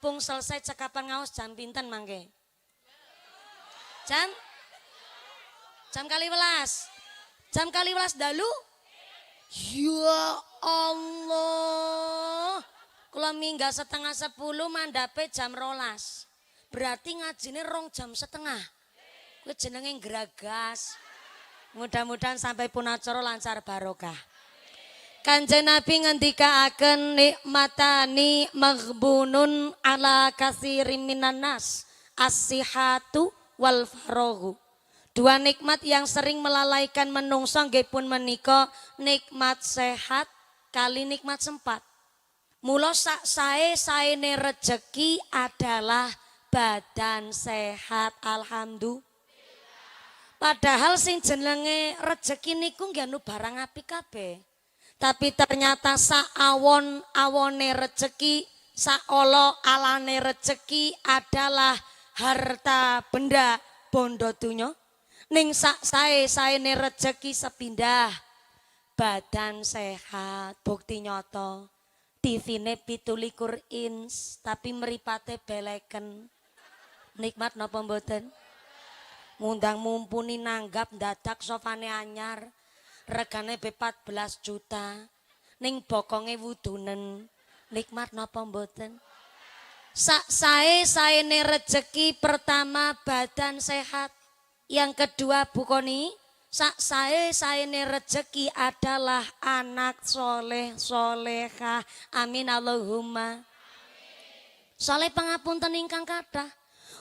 Pung selesai cekapan ngaos jam pinten mangke? Jam? Jam kali welas. Jam kali welas dalu? Ya Allah. Kula minggal 9:30 mandape jam 12. Berarti ngajine 2:30. Kuwi jenenge geragas. Mudah-mudahan sampai pun acara lancar barokah. Kanjeng Nabi ngendikaaken nikmatani maghbunun ala katsirin minan nas as-sihhatu wal faraghu. Dua nikmat yang sering melalaikan menungso nggih pun menika nikmat sehat kali nikmat sempat. Mula sak sae-saene rejeki adalah badan sehat, alhamdulillah. Padahal sing jenenge rejeki niku nggih anu barang apik kabeh. Tapi ternyata awone rejeki, alane rejeki adalah harta benda bondo donya. Ning sae-saene rejeki sepindah badan sehat, bukti nyata. TV-ne 17 inch tapi mripate beleken. Nikmat napa mboten? Ngundang mumpuni nanggap dadak sofane anyar. Regane 14 juta. Ning bokonge wudunen. Nikmat napa mboten? Sae-saene rejeki pertama badan sehat. Yang kedua Bu Koni, sae-saene rejeki adalah anak soleh solehah. Amin Allahumma. Soleh pangapunten ingkang kathah.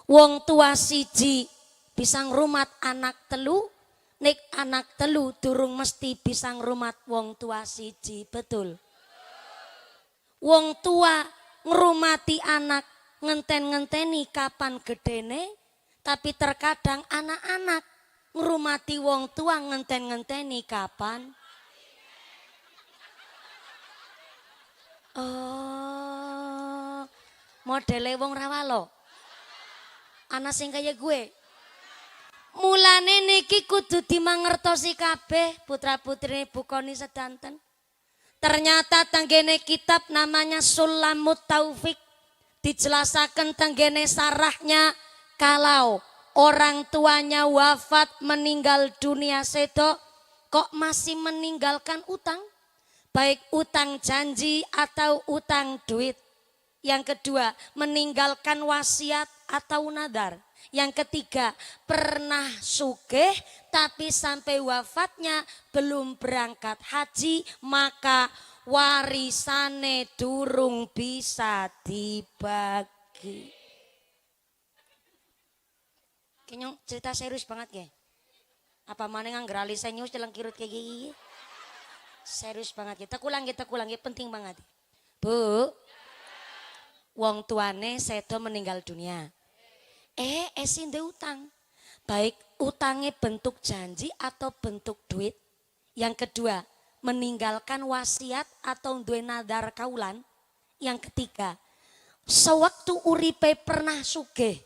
Wong tua siji bisa ngrumat anak telu, nek anak telu durung mesti bisa ngrumat wong tua siji, betul. Wong tua ngrumati anak ngenten-ngenteni kapan gedene, tapi terkadang anak-anak ngrumati wong tua ngenten-ngenteni kapan. Oh, modele wong rawalo. Anak sing kaya gue. Mulane niki kudu dimangertosi kabeh putra-putrine Bu Koni sedanten. Ternyata tenggene kitab namanya Sulamut Taufik dijelasaken tenggene sarahnya kalau orang tuanya wafat meninggal dunia sedo kok masih meninggalkan utang, baik utang janji atau utang duit. Yang kedua, meninggalkan wasiat atau nadar. Yang ketiga, pernah sugih tapi sampai wafatnya belum berangkat haji, maka warisane durung bisa dibagi. Kayaknya cerita serius banget ya. Apa mana ngangger alisa news dalam kirut kayak gini. Serius banget ya. Kita kulang ya, penting banget. Bu, wong tuane sedo meninggal dunia. Esinde utang. Baik utangnya bentuk janji atau bentuk duit. Yang kedua, meninggalkan wasiat atau duwe nadar kaulan. Yang ketiga, sewaktu uripe pernah sugih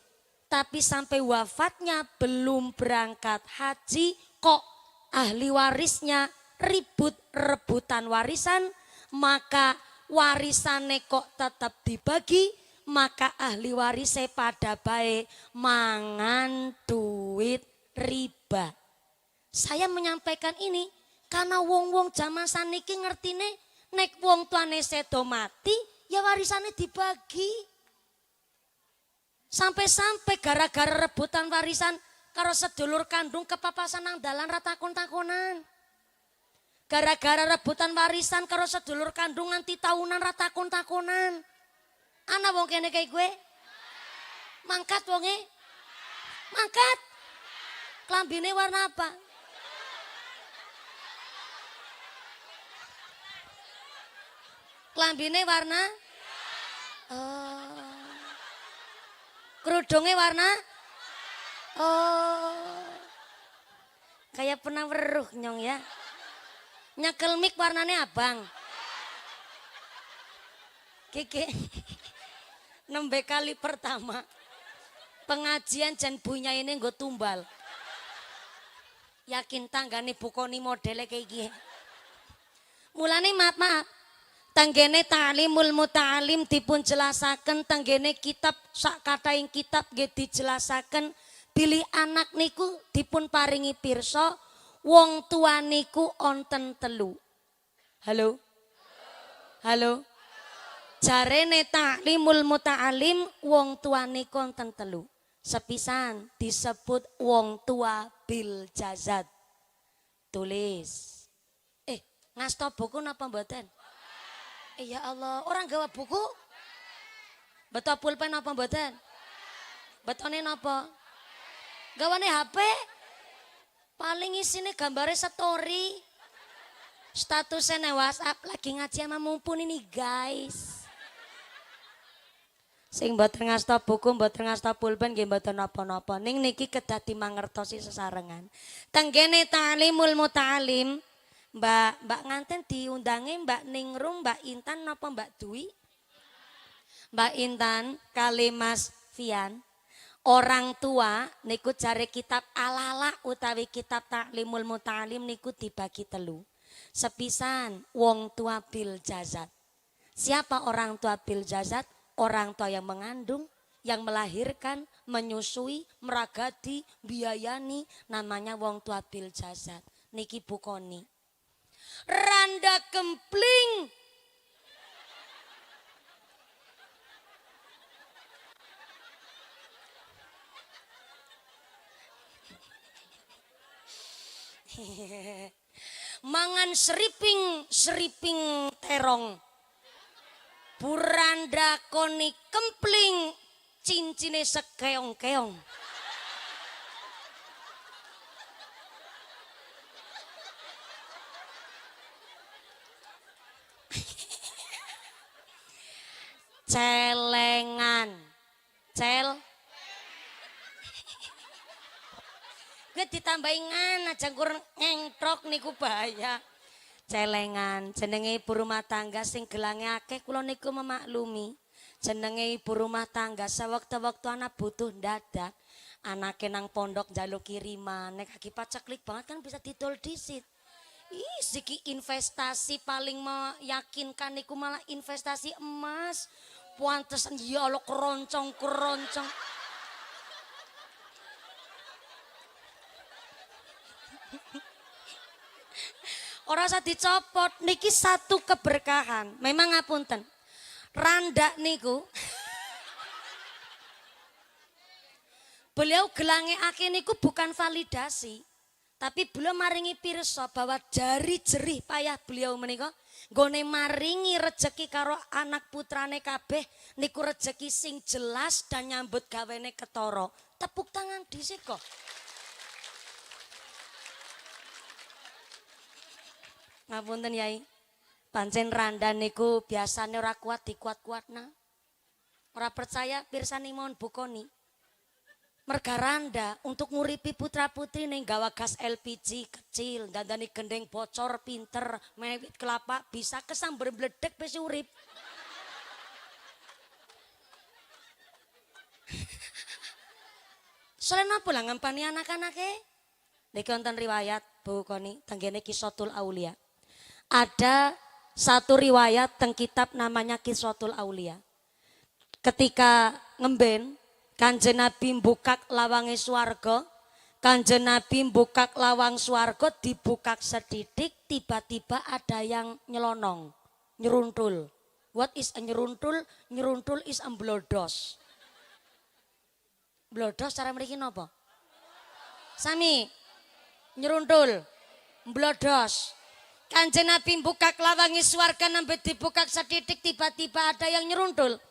tapi sampai wafatnya belum berangkat haji, kok ahli warisnya ribut rebutan warisan, maka warisane kok tetap dibagi, maka ahli warisnya pada baik mangan duit riba. Saya menyampaikan ini karena wong-wong zaman saniki ngertine nek wong tuane sedo mati ya warisannya dibagi. Sampai-sampai gara-gara rebutan warisan karo sedulur kandung kepapasan nang dalan ratakon-takonan. Gara-gara rebutan warisan karo sedulur kandung nganti tahunan ratakon-takonan. Ana wong kene kayak gue. Mangkat wonge. Mangkat. Klambine warna apa? Klambine warna? Oh. Kerudungnya warna? Oh. Kayak pernah weruh nyong ya. Nyekel mik warnanya abang. Kiki. Nembe kali pertama. Pengajian jan bunya ini gue tumbal. Yakin tanggane Bu Koni modelnya kayak gini. Mulane maaf. Tanggene ta'limul muta'alim dipun jelasaken tanggene kitab sak kataing kitab nggih dijelasaken bilih anak niku dipun paringi pirsa wong tua niku onten telu. Halo? Halo? Jarene ta'limul muta'alim wong tua niku onten telu. Sepisan disebut wong tua bil jazad. Tulis. Ngasto buku napa mboten? Ya Allah, orang gawa buku? Betul pulpen napa mboten? Betone napa? Gawane HP? Paling isine gambare story. Statusnya WhatsApp lagi ngaji sama mumpuni nih guys. Sing mboten ngasta buku, mboten ngasta pulpen nggih mboten napa-napa. Ning niki kedah dimangertosi sesarengan. Tenggene ta'limul muta'alim, Mbak nganten diundangi Mbak Ningrum, Mbak Intan napa Mbak Dwi? Mbak Intan kali Mas Fian. Orang tua niku jare kitab Alala utawi kitab Ta'limul Muta'alim niku dibagi telu. Sepisan wong tua bil jazat. Siapa orang tua bil jazat? Orang tua yang mengandung, yang melahirkan, menyusui, meragati, biayani, namanya wong tua bil jazat. Niki bukoni. Randa kempling. Mangan seriping terong. Buranda koni kempling cincine sekeong-keong. Celengan. Gue ditambahin aja kurang ngengtrok niku bahaya. Celengan jenenge ibu rumah tangga sing gelange akeh kula niku memaklumi. Jenenge ibu rumah tangga sewektu-wektu anak butuh dadak, anake nang pondok njaluk kiriman, nek lagi paceklik banget kan bisa didol disit. Ih, siki investasi paling meyakinkan niku malah investasi emas. Pantesan ya Allah keroncong. Ora usah dicopot, niki satu keberkahan. Memang ngapunten. Randa niku beliau gelange akeh niku bukan validasi, tapi beliau maringi pirsa bahwa dari jerih payah beliau menika nggone maringi rejeki karo anak putrane kabeh niku rejeki sing jelas dan nyambut gawene ketara. Tepuk tangan dhisik kok. Ngapunten Yai, pancen randa niku biasane ora kuat dikuat-kuatna. Ora percaya pirsani mohon bukoni. Merga randa untuk nguripi putra-putri ning gawa gas LPG kecil, dandani gendeng bocor pinter, mewit kelapa bisa kesamber bledek wis urip. Soalnya napa lah ngempani anak-anake? Niki wonten riwayat Bu Koni tenggene Qissatul Aulia. Ada satu riwayat teng kitab namanya Qissatul Aulia. Ketika ngemben Kanjeng Nabi mbukak lawange swarga, Kanjeng Nabi mbukak lawang swarga dibukak sedidik, tiba-tiba ada yang nyelonong, nyeruntul. What is a nyeruntul? Nyeruntul is a blodos. Blodos cara mriki napa? Sami nyeruntul, blodos. Kanjeng Nabi buka lawangi swarga nambe dibuka sedidik tiba-tiba ada yang nyeruntul.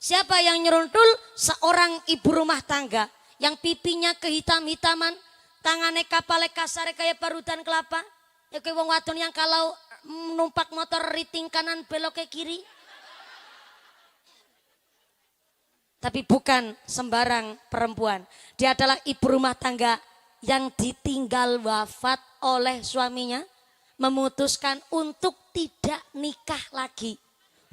Siapa yang nyeruntul? Seorang ibu rumah tangga yang pipinya kehitam-hitaman, tangannya kapale kasare kayak parutan kelapa. Ya kayak wong wadon yang kalau numpak motor riting kanan belok ke kiri. Tapi bukan sembarang perempuan. Dia adalah ibu rumah tangga yang ditinggal wafat oleh suaminya. Memutuskan untuk tidak nikah lagi.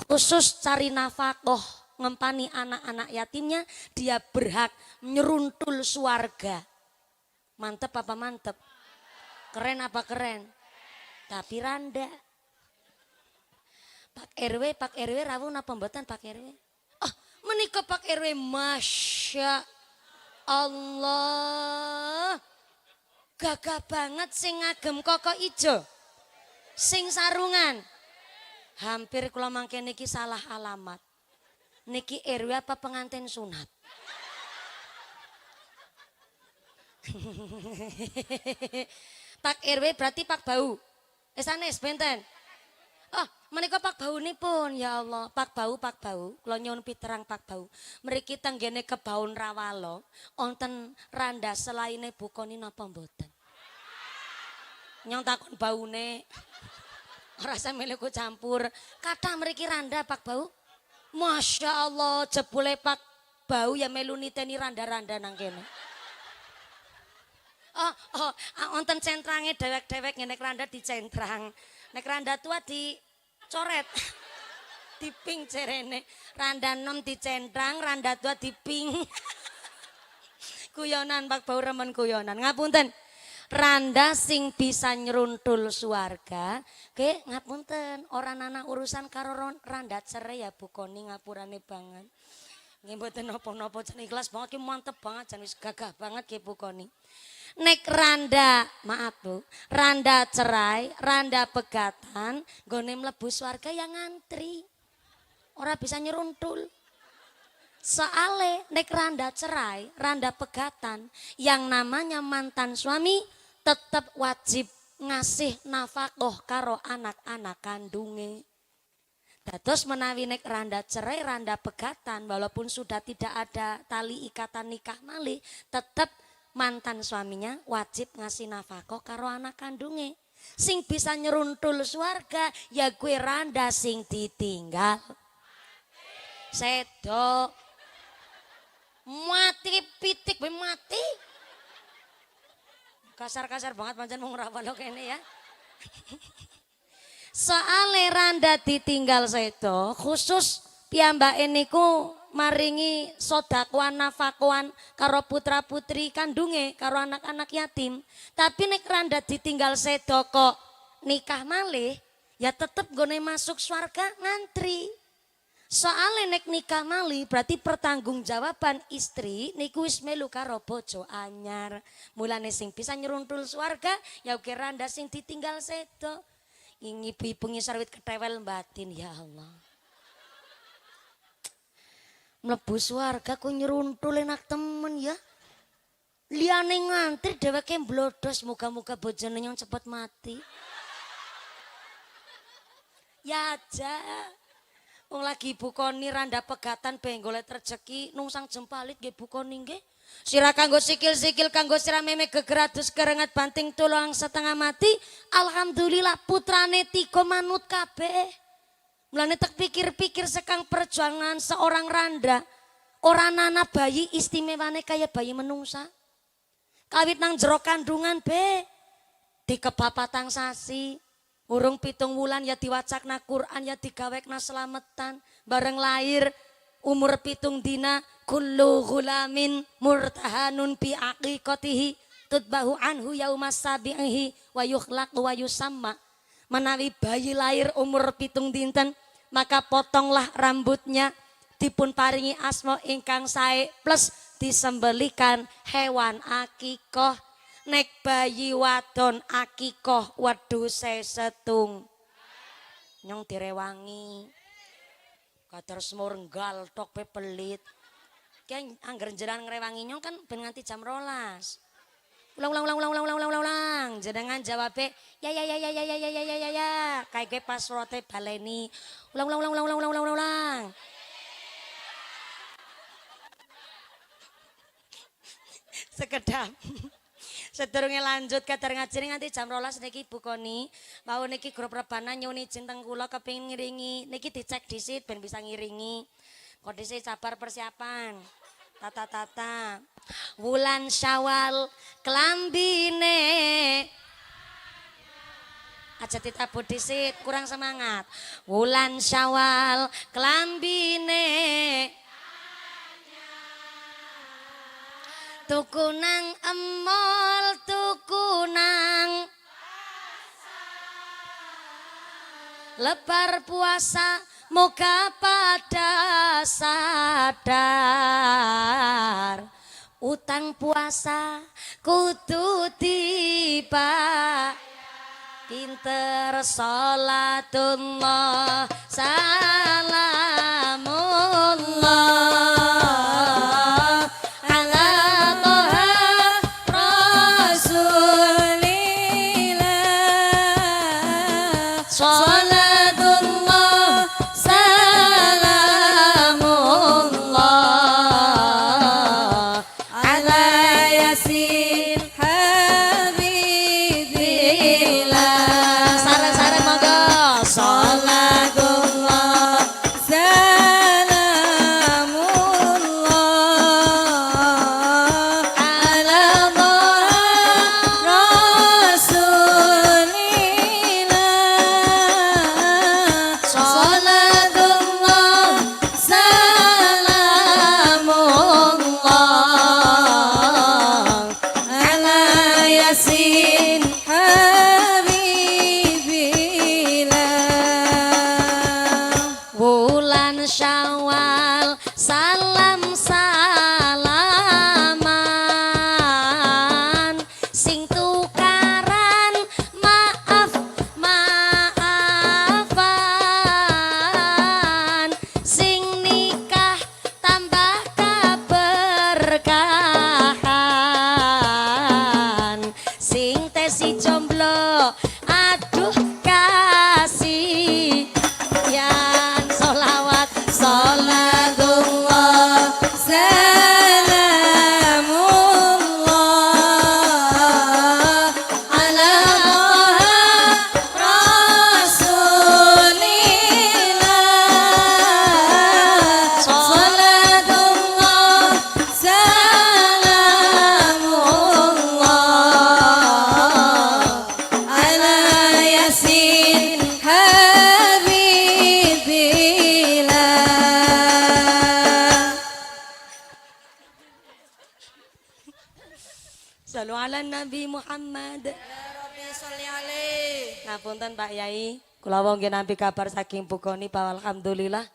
Khusus cari nafkah, ngempani anak-anak yatimnya, dia berhak nyeruntul swarga. Mantep apa mantep? Keren apa keren? Tapi randa. Pak RW rawuh napa mboten Pak RW? Ah, menika Pak RW Masya Allah. Gagah banget sing ngagem koko ijo. Sing sarungan. Hampir kula mangke niki salah alamat. Niki RW apa pengantin sunat? Pak RW berarti Pak Bau. Sanes benten. Oh, menika Pak Bau pun ya Allah, Pak Bau. Kula nyuwun piterang Pak Bau. Mriki tenggene kebaun Rawalo, wonten randa selaine bukoni napa mboten? Nyong takon baune. Ora sampe ku campur. Kathah mriki randa Pak Bau. Masya Allah, jebule Pak Bau ya melu niteni randa-randa nang kene. Wonten centrange dewek-dewek ngene randa dicentrang. Nek randa tua dicoret. Diping cerene. Randa nom dicentrang, randa tua diping. Kuyonan Pak Bau remen kuyonan. Ngapunten. Randa sing bisa nyeruntul suarga. Ke ngapunten. Orang anak urusan karo randa cerai ya bukoni ngapurane banget. Nggih mboten napa-napa jan ikhlas banget ki mantep banget jan wis gagah banget ki bukoni. Nek randa, maaf Bu, randa cerai, randa pegatan, gone mlebu swarga yang ngantri. Ora bisa nyeruntul. Soale nek randa cerai, randa pegatan, yang namanya mantan suami tetap wajib ngasih nafkah karo anak-anak kandunge. Dados menawi nek randa cerai, randa pegatan, walaupun sudah tidak ada tali ikatan nikah malih, tetap mantan suaminya wajib ngasih nafkah karo anak kandunge. Sing bisa nyeruntul swarga ya gue randa sing ditinggal. Sedo mati pitik be mati. Kasar-kasar banget pancen wong rawon kene ya. Soale randa ditinggal sedo khusus piyambake niku maringi sodakuan nafakuan karo putra putri kandunge karo anak-anak yatim. Tapi nek randa ditinggal sedo kok nikah malih ya tetep gone masuk swarga ngantri. Soale nek nikah malih berarti pertanggungjawaban istri niku wis melu karo bojo anyar. Mulane sing bisa nyeruntul swarga ya uga randa sing ditinggal sedo. Ibu-ibu ngisarwit ketewel batin ya Allah. Mlebu swarga ku nyeruntul enak temen ya. Liyane ngantri dheweke mblodos muga-muga bojone nyong cepet mati. Ya aja. Wong lagi bukoni randa pegatan ben golek rezeki nungsang jempalit nggih bukoni nggih. Sira kanggo sikil-sikil kanggo sira meme gegeradus kerengat banting tulang setengah mati. Alhamdulillah putrane 3 manut kabeh. Mulane tak pikir-pikir sekang perjuangan seorang randa. Orang nana bayi istimewane kaya bayi menungsa. Kawit nang jero kandungan be. Dikebapatang sasi. Urung 7 wulan ya diwacakna Quran ya digawekna selametan. Bareng lahir umur 7 dina. Kullu ghulamin murtahanun bi aqiqatihi. Tutbahu anhu yaumas sabi'ihi wa yukhlaq wa yusamma. Menawi bayi lahir umur 7 dinten, maka potonglah rambutnya, dipun paringi asma ingkang sae plus disembelikan hewan akikoh. Nek bayi wadon akikoh wedhuse setung. Nyong direwangi. Kados semurenggal tok pe pelit. Ki angger jenengan ngrewangi nyong kan ben nganti jam 12. Ulang. Jenengan jawabe ya. Kayak gue pas rote baleni. Ulang. Sekedap. Sedurunge lanjut kadar ngaji nganti jam 12 niki bukoni. Mau niki grup rebana nyuni jinteng kula kepengin ngiringi. Niki dicek disit ben bisa ngiringi. Kondisi sabar persiapan. Tata. Wulan Syawal kelambine. Aja ditabuh disit kurang semangat. Wulan Syawal kelambine. Tukunang emol tukunang lebar puasa moga pada sadar utang puasa kudu tiba pinter sholatullah salamullah ala toha rasulillah sholatullah salamullah ala yasin habibillah sareng-sareng monggo sholatullah salamullah ala toha rasulillah sholatullah salamullah ala yasin habibillah wulan syawal salam salaman sing tukaran maaf maafan sing nikah tambah keberkahan sing tesi jomblo aduh kasih yan solawat sholatullah salamullah ala toha rasulillah sholatullah salamullah ala yasin habibillah Salu ala Nabi Muhammad. Ngapunten Pak Yai, kula wong nggih nampi kabar saking Bukoni bahwa alhamdulillah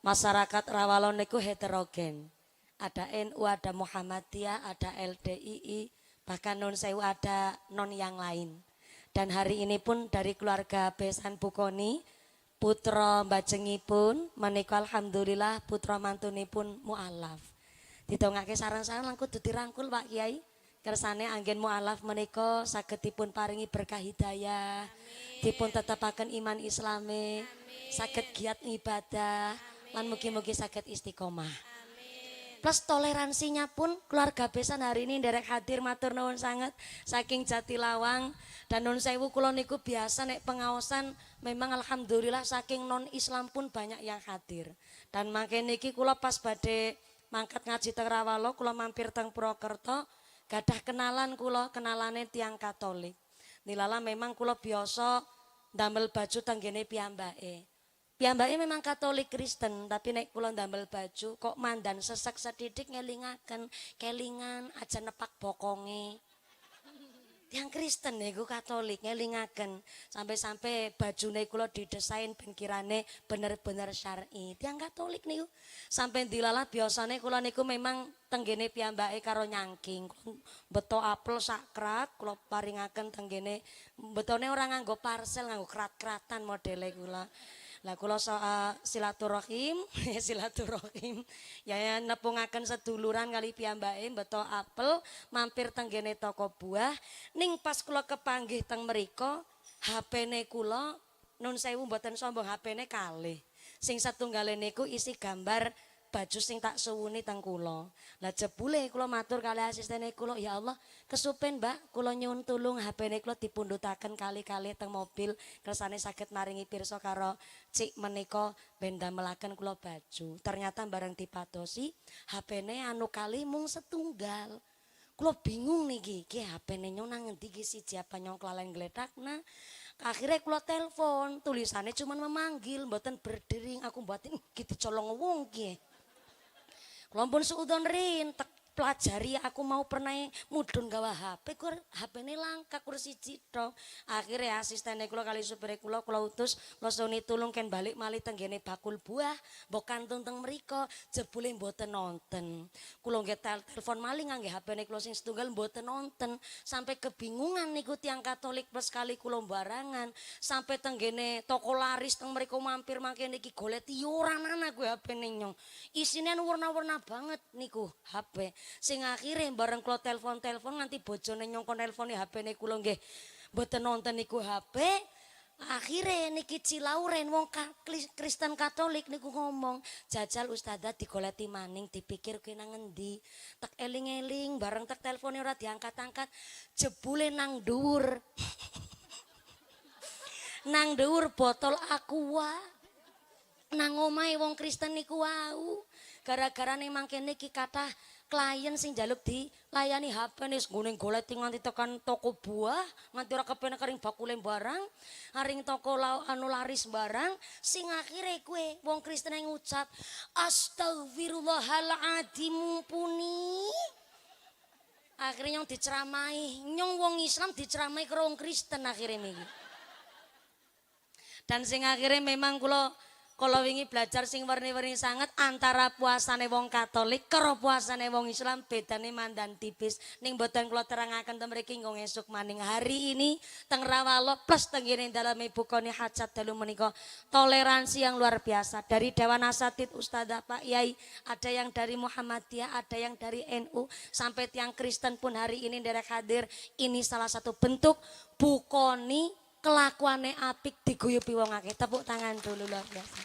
masyarakat Rawalon niku heterogen. Ada NU, ada Muhammadiyah, ada LDII, bahkan non sewu ada non yang lain. Dan hari ini pun dari keluarga Besan Bukoni, putra mbajengipun menika alhamdulillah putra mantunipun mualaf. Didongake sareng-sareng langkung dirangkul Pak Kiai. Kersane anggen mualaf menika saged dipun paringi berkah hidayah, dipun tetepaken iman Islame, saged giat ibadah, lan mugi-mugi saged istiqomah. Plus toleransinya pun keluarga Besan hari ini nderek hadir matur nuwun sanget saking Jatilawang dan nun sewu kula niku biasa nek pengaosan memang alhamdulillah saking non Islam pun banyak yang hadir. Dan mangke niki kula pas badhe mangkat ngaji teng Rawalo kula mampir teng Purwokerto gadah kenalan kula kenalane tiang Katolik. Nilala memang kula biasa ndamel baju tenggene piyambake. Piyambake memang Katolik Kristen, tapi nek kula ndamel baju kok mandan sesek sedidik ngelingaken, kelingan aja nepak bokonge. Tiang Kristen niku Katolik ngelingaken, sampai-sampai bajune kula didesain ben kirane bener-bener syar'i. Tiang Katolik niku sampai dilala biasane kula niku memang tenggene piyambake karo nyangking. Beto apel sakrat kula paringaken tenggene betone ora nganggo parcel, nganggo krat-kratan modele kula. Lah kula silaturahim, silaturahim. Ya nepungaken seduluran kali piyambake beto apel mampir tenggene toko buah. Ning pas kula kepanggih teng mriko, HP-ne kula nun sewu mboten sombong HP-ne kalih. Sing satunggale niku isi gambar baju sing tak suwuni teng kula. Lah jebule kula matur kali asistene kula, ya Allah, kesupen Mbak, kula nyuwun tulung HP-ne kula dipundhutaken kali-kali teng mobil kersane saged maringi pirsa karo Cik menika ben damelaken kula baju. Ternyata bareng dipatosi HP-ne anu kali mung setunggal. Kula bingung niki, iki HP-ne nyong nang ngendi iki siji apa nyong kelalen gledakna. Akhirnya kula telepon, tulisannya cuma memanggil, mboten berdering, aku mboten gitu colong wong ki. Kula pun suudon rin, pelajari aku mau pernah mudun gawa HP kur HP ini langka kur siji tok. Akhirnya asistene kula kali supire kula utus losoni tulung ken balik malih tenggene bakul buah mbok kantun teng mriko jebule mboten nonton. Kula nggih telepon malih ngangge HP kula sing setunggal mboten nonton sampai kebingungan niku tiang Katolik plus kali kula barangan sampai tenggene toko laris teng mriko mampir mangke niki golek ora ana kuwi HP nyong. Isine warna-warna banget niku HP. Sing akhire bareng kula telepon nganti bojone nyongko nelponi HP-ne kula nggih mboten nonton niku HP. Akhire niki Cilauren wong Kristen Katolik niku ngomong, "Jajal Ustazah digoleti maning dipikir kuwi nang endi." Tak eling-eling bareng tak telpone ora diangkat-angkat, jebule nang dhuwur. Nang dhuwur botol aqua. Nang omahe wong Kristen niku wau. Gara-gara ning mangkene iki kathah klien sing njaluk dilayani HP nis ngguning goleti nganti tekan toko buah nganti ora kepenak kering bakule barang haring toko laris barang sing akhire kue wong Kristen yang ngucap astagfirullahaladzim mumpuni akhirnya nyong diceramai nyong wong Islam diceramai ke wong Kristen akhirnya miki dan sing akhirnya memang kalau wingi belajar sing warni-warni sangat antara puasane wong Katolik karo puasane wong Islam bedane mandan tipis. Ning mboten kula terangaken ten mriki nggo esuk maning hari ini teng Rawalo plus tenggene dalam Ibu Koni hajat dalu menika toleransi yang luar biasa dari Dewan Asatid Ustazah Pak Yai, ada yang dari Muhammadiyah, ada yang dari NU sampai tiang Kristen pun hari ini derek hadir. Ini salah satu bentuk Bu Koni kelakuane apik diguyupi wong akeh. Tepuk tangan dulu luar biasa.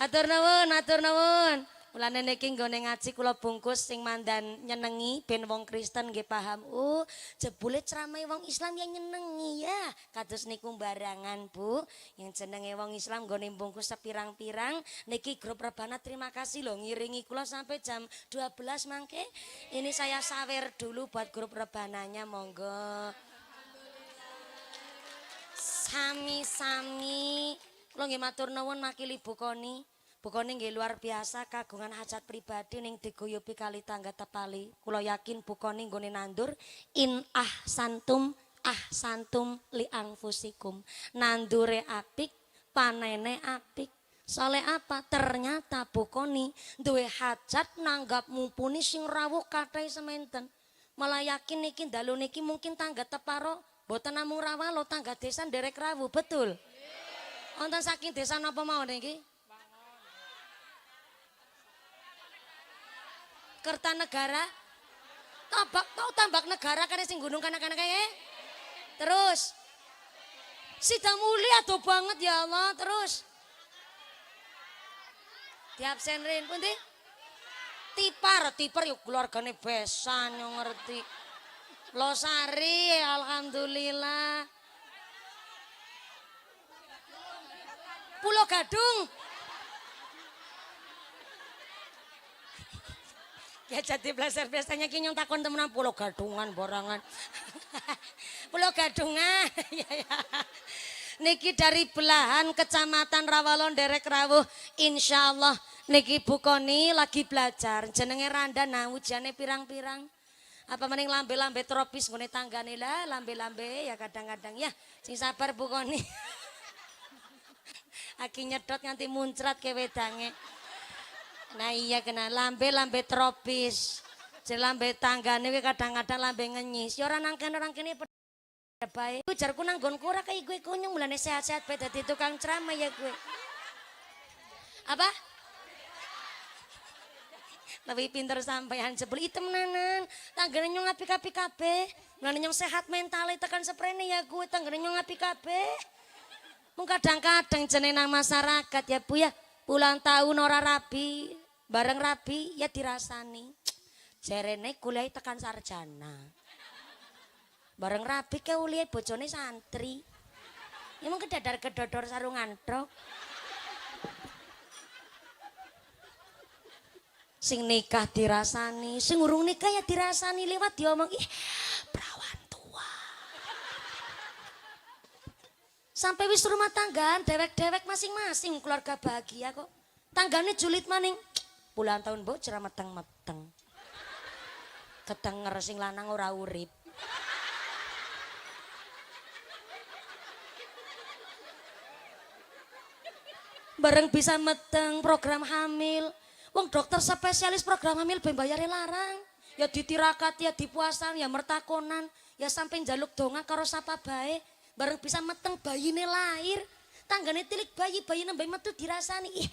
Atur nuwun. Mulane niki nggone ngaji kula bungkus sing mandan nyenengi ben wong Kristen nggih paham. Oh, jebule ceramah wong Islam yang nyenengi ya. Kados niku barangan, Bu. Yang jenenge wong Islam nggone bungkus sepirang-pirang. Niki grup Rebana terima kasih loh ngiringi kula sampai jam 12 mangke. Ini saya sawer dulu buat grup Rebananya monggo. Sami-sami. Kula nggih matur nuwun makili Bu Koni. Bu Koni nggih luar biasa kagungan hajat pribadi ning diguyupi kali tangga tepali. Kula yakin Bu Koni nggone nandur in ahsantum li anfusikum. Nandure apik, panene apik. Soale apa? Ternyata Bu Koni duwe hajat nanggap mumpuni sing rawuh kathah sementen. Malah yakin niki dalu niki mungkin tangga teparo boten namung Rawalo tangga desa nderek rawuh, betul? Wonten saking desa napa mawon niki? Kertanegara. Tambak negara kene sing gunung kanak-kanak kae. Terus Sidamuli adoh banget ya Allah, terus diabsenrin pundi? Tipar yuk keluargane besan yo ngerti. Losari alhamdulillah. Pulau Gadung. Ya jadi belajar biasanya kinyong takon temenan Pulau Gadungan borangan. Pulau Gadungan. Niki dari belahan Kecamatan Rawalon derek rawuh insyaallah niki Bu Koni lagi belajar jenenge Randa nah ujiane pirang-pirang apa mending lambe-lambe tropis ngene tanggane lah lambe-lambe ya kadang-kadang ya sing sabar Bu Koni. Aki nyedot nganti muncrat ke wedange. Nah iya kena lambe tropis. Jeneng lambe tanggane kuwi kadang-kadang lambe ngenyis. Ya ora nang kene bae. Ku jarku nang nggonku ora kaya kowe kunyung mulane sehat-sehat bae dadi tukang ceramah ya kowe. Apa? Lebih pinter sampean jebul item nanan. Tanggane nyong apik-apik kabeh. Mulane nyong sehat mentale tekan seprene ya kowe tanggane nyong apik kabeh. Mung kadang-kadang jeneng nang masyarakat ya Bu ya. Ulang tahun ora rabi, bareng rabi ya dirasani. Jerene kuliah tekan sarjana. Bareng rabi ke uliah bojone santri. Ya mung kedadar-kedodor sarungan tok. Sing nikah dirasani, sing urung nikah ya dirasani lewat diomong ih perawan tua. Sampai wis rumah tanggaan dewek-dewek masing-masing keluarga bahagia kok. Tanggane julid maning Puluhan tahun bocah meteng-meteng. Kedenger sing lanang ora urip. Bareng bisa meteng program hamil. Wong dokter spesialis program hamil ben bayare larang. Ya ditirakat ya dipuasan ya mertakonan, ya sampai njaluk donga karo sapa bae. Bareng bisa meteng bayine lahir. Tanggane tilik bayi nembe metu dirasani. Ih,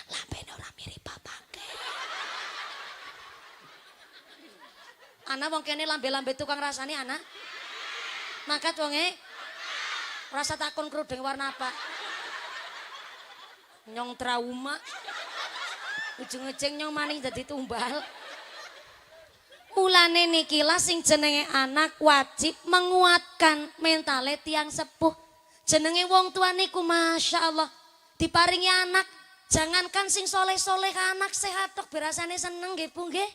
lambene ora mirip bapake. Ana wong kene lambe-lambe tukang rasani ana. Mangkat wonge. Rasa takon kerudung warna apa? Nyong trauma. Ujung-ujung nyong maning dadi tumbal. Mulane niki lah sing jenenge anak wajib menguatkan mentale tiang sepuh. Jenenge wong tua niku Masya Allah diparingi anak. Jangankan sing soleh-soleh anak sehat tok berasane seneng nggih Bu nggih.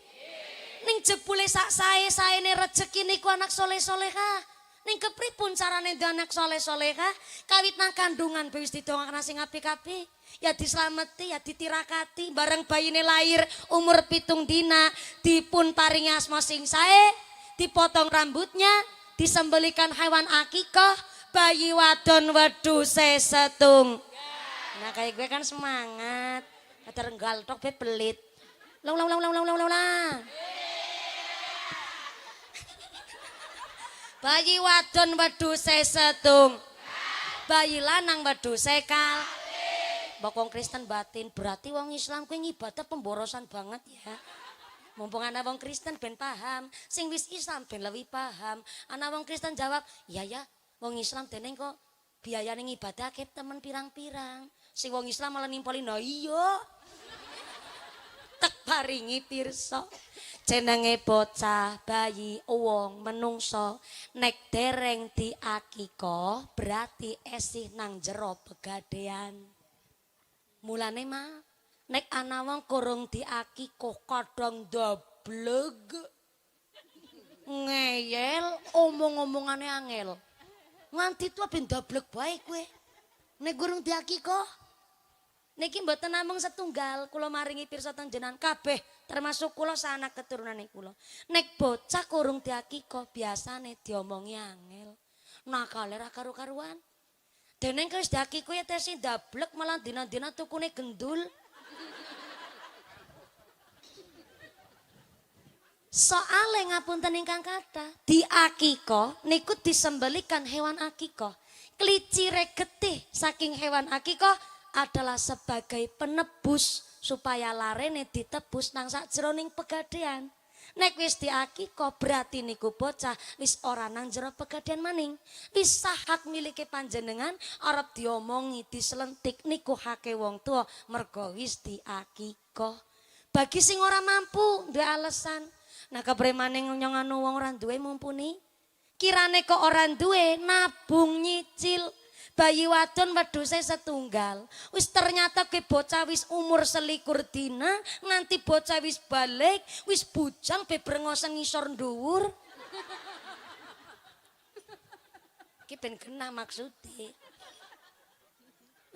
Ning jebule sak sae-saene rejeki niku anak soleh-soleha. Ning kepripun carane ndek anak soleh-soleha? Kawit nang kandungan wis didongakna sing apik-apik. Ya dislameti, ya ditirakati. Bareng bayine lahir umur 7 dina dipun paringi asma sing sae, dipotong rambutnya, disembelikan hewan akikah, bayi wadon wedhuse setung. Nah kayak gue kan semangat. Ada renggal tok be pelit. Lah. Bayi wadon wedhuse setung. Bayi lanang wedhuse kal. Bokong Kristen batin, berarti wong Islam kuwi ngibadah pemborosan banget ya. Mumpung ana wong Kristen ben paham, sing wis Islam ben lebih paham. Ana wong Kristen jawab, "Iya ya, wong Islam deneng kok biayane ngibadah ke temen pirang-pirang." Sing wong Islam malah nimpoli, "Nah iya." Tak paringi pirsa. Jenenge bocah, bayi, wong, menungso nek dereng diakika berarti esih nang jero pegadean. Mulane mah nek ana wong kurung diakika kadang dablek. Ngeyel omong-omongane angel. Nganti tuwa ben dablek bae kowe. Nek kurung diakika niki mboten namung setunggal kula maringi pirsa teng jenengan kabeh termasuk kula sanak keturunane kula. Nek bocah kurung diakika biasane diomongi angel. Nakale ra karu-karuan. Deneng wis diakika ya tesi dablek malah dina-dina tukune gendul. Soale ngapunten ingkang kathah, diakika niku disembelikan hewan akikah. Klicire getih saking hewan akikah adalah sebagai penebus supaya larene ditebus nang sakjroning pegadaian. Nek wis diakika berarti niku bocah wis ora nang jero pegadaian maning. Wis hak milike panjenengan arep diomongi diselentik niku hake wong tua mergo wis diakika. Bagi sing ora mampu duwe alasan. Nah kepremane nyong anu wong ora duwe mumpuni. Kirane kok ora duwe nabung nyicil. Bayi wadon wedhuse setunggal. Wis ternyata ke bocah wis umur 21 dina, nganti bocah wis balik, wis bujang be brengosen ngisor dhuwur. Ki ben kena maksude.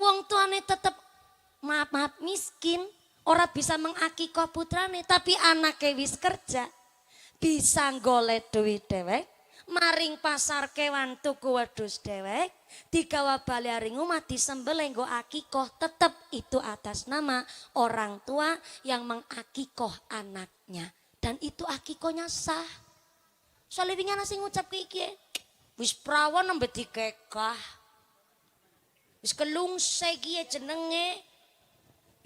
Wong tuane tetep maaf miskin, ora bisa mengakikah putrane, tapi anake wis kerja. Bisa golek duit dhewek, maring pasar kewan tuku wedhus dhewek. Digawa bali aring omah disembelih nggo akikah, tetap itu atas nama orang tua yang mengakikah anaknya dan itu akikahnya sah. Soale wingi ana sing ngucap iki wis prawan nembe dikekah. Wis kelungse iki jenenge.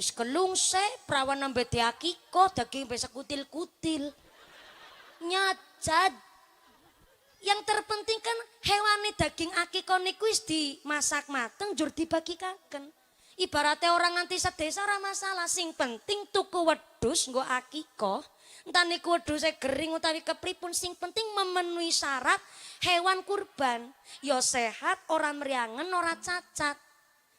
Wis kelungse prawan nembe diakikah daging bisa kutil-kutil. Nyajad. Yang terpenting kan hewani daging akikah niku wis dimasak mateng jur dibagikaken. Ibaratnya orang nganti sedesa ora masalah, sing penting tuku wedhus nggo akikah. Entah niku wedhuse gering utawi kepripun, sing penting memenuhi syarat hewan kurban. Ya sehat, ora mriangen, ora cacat.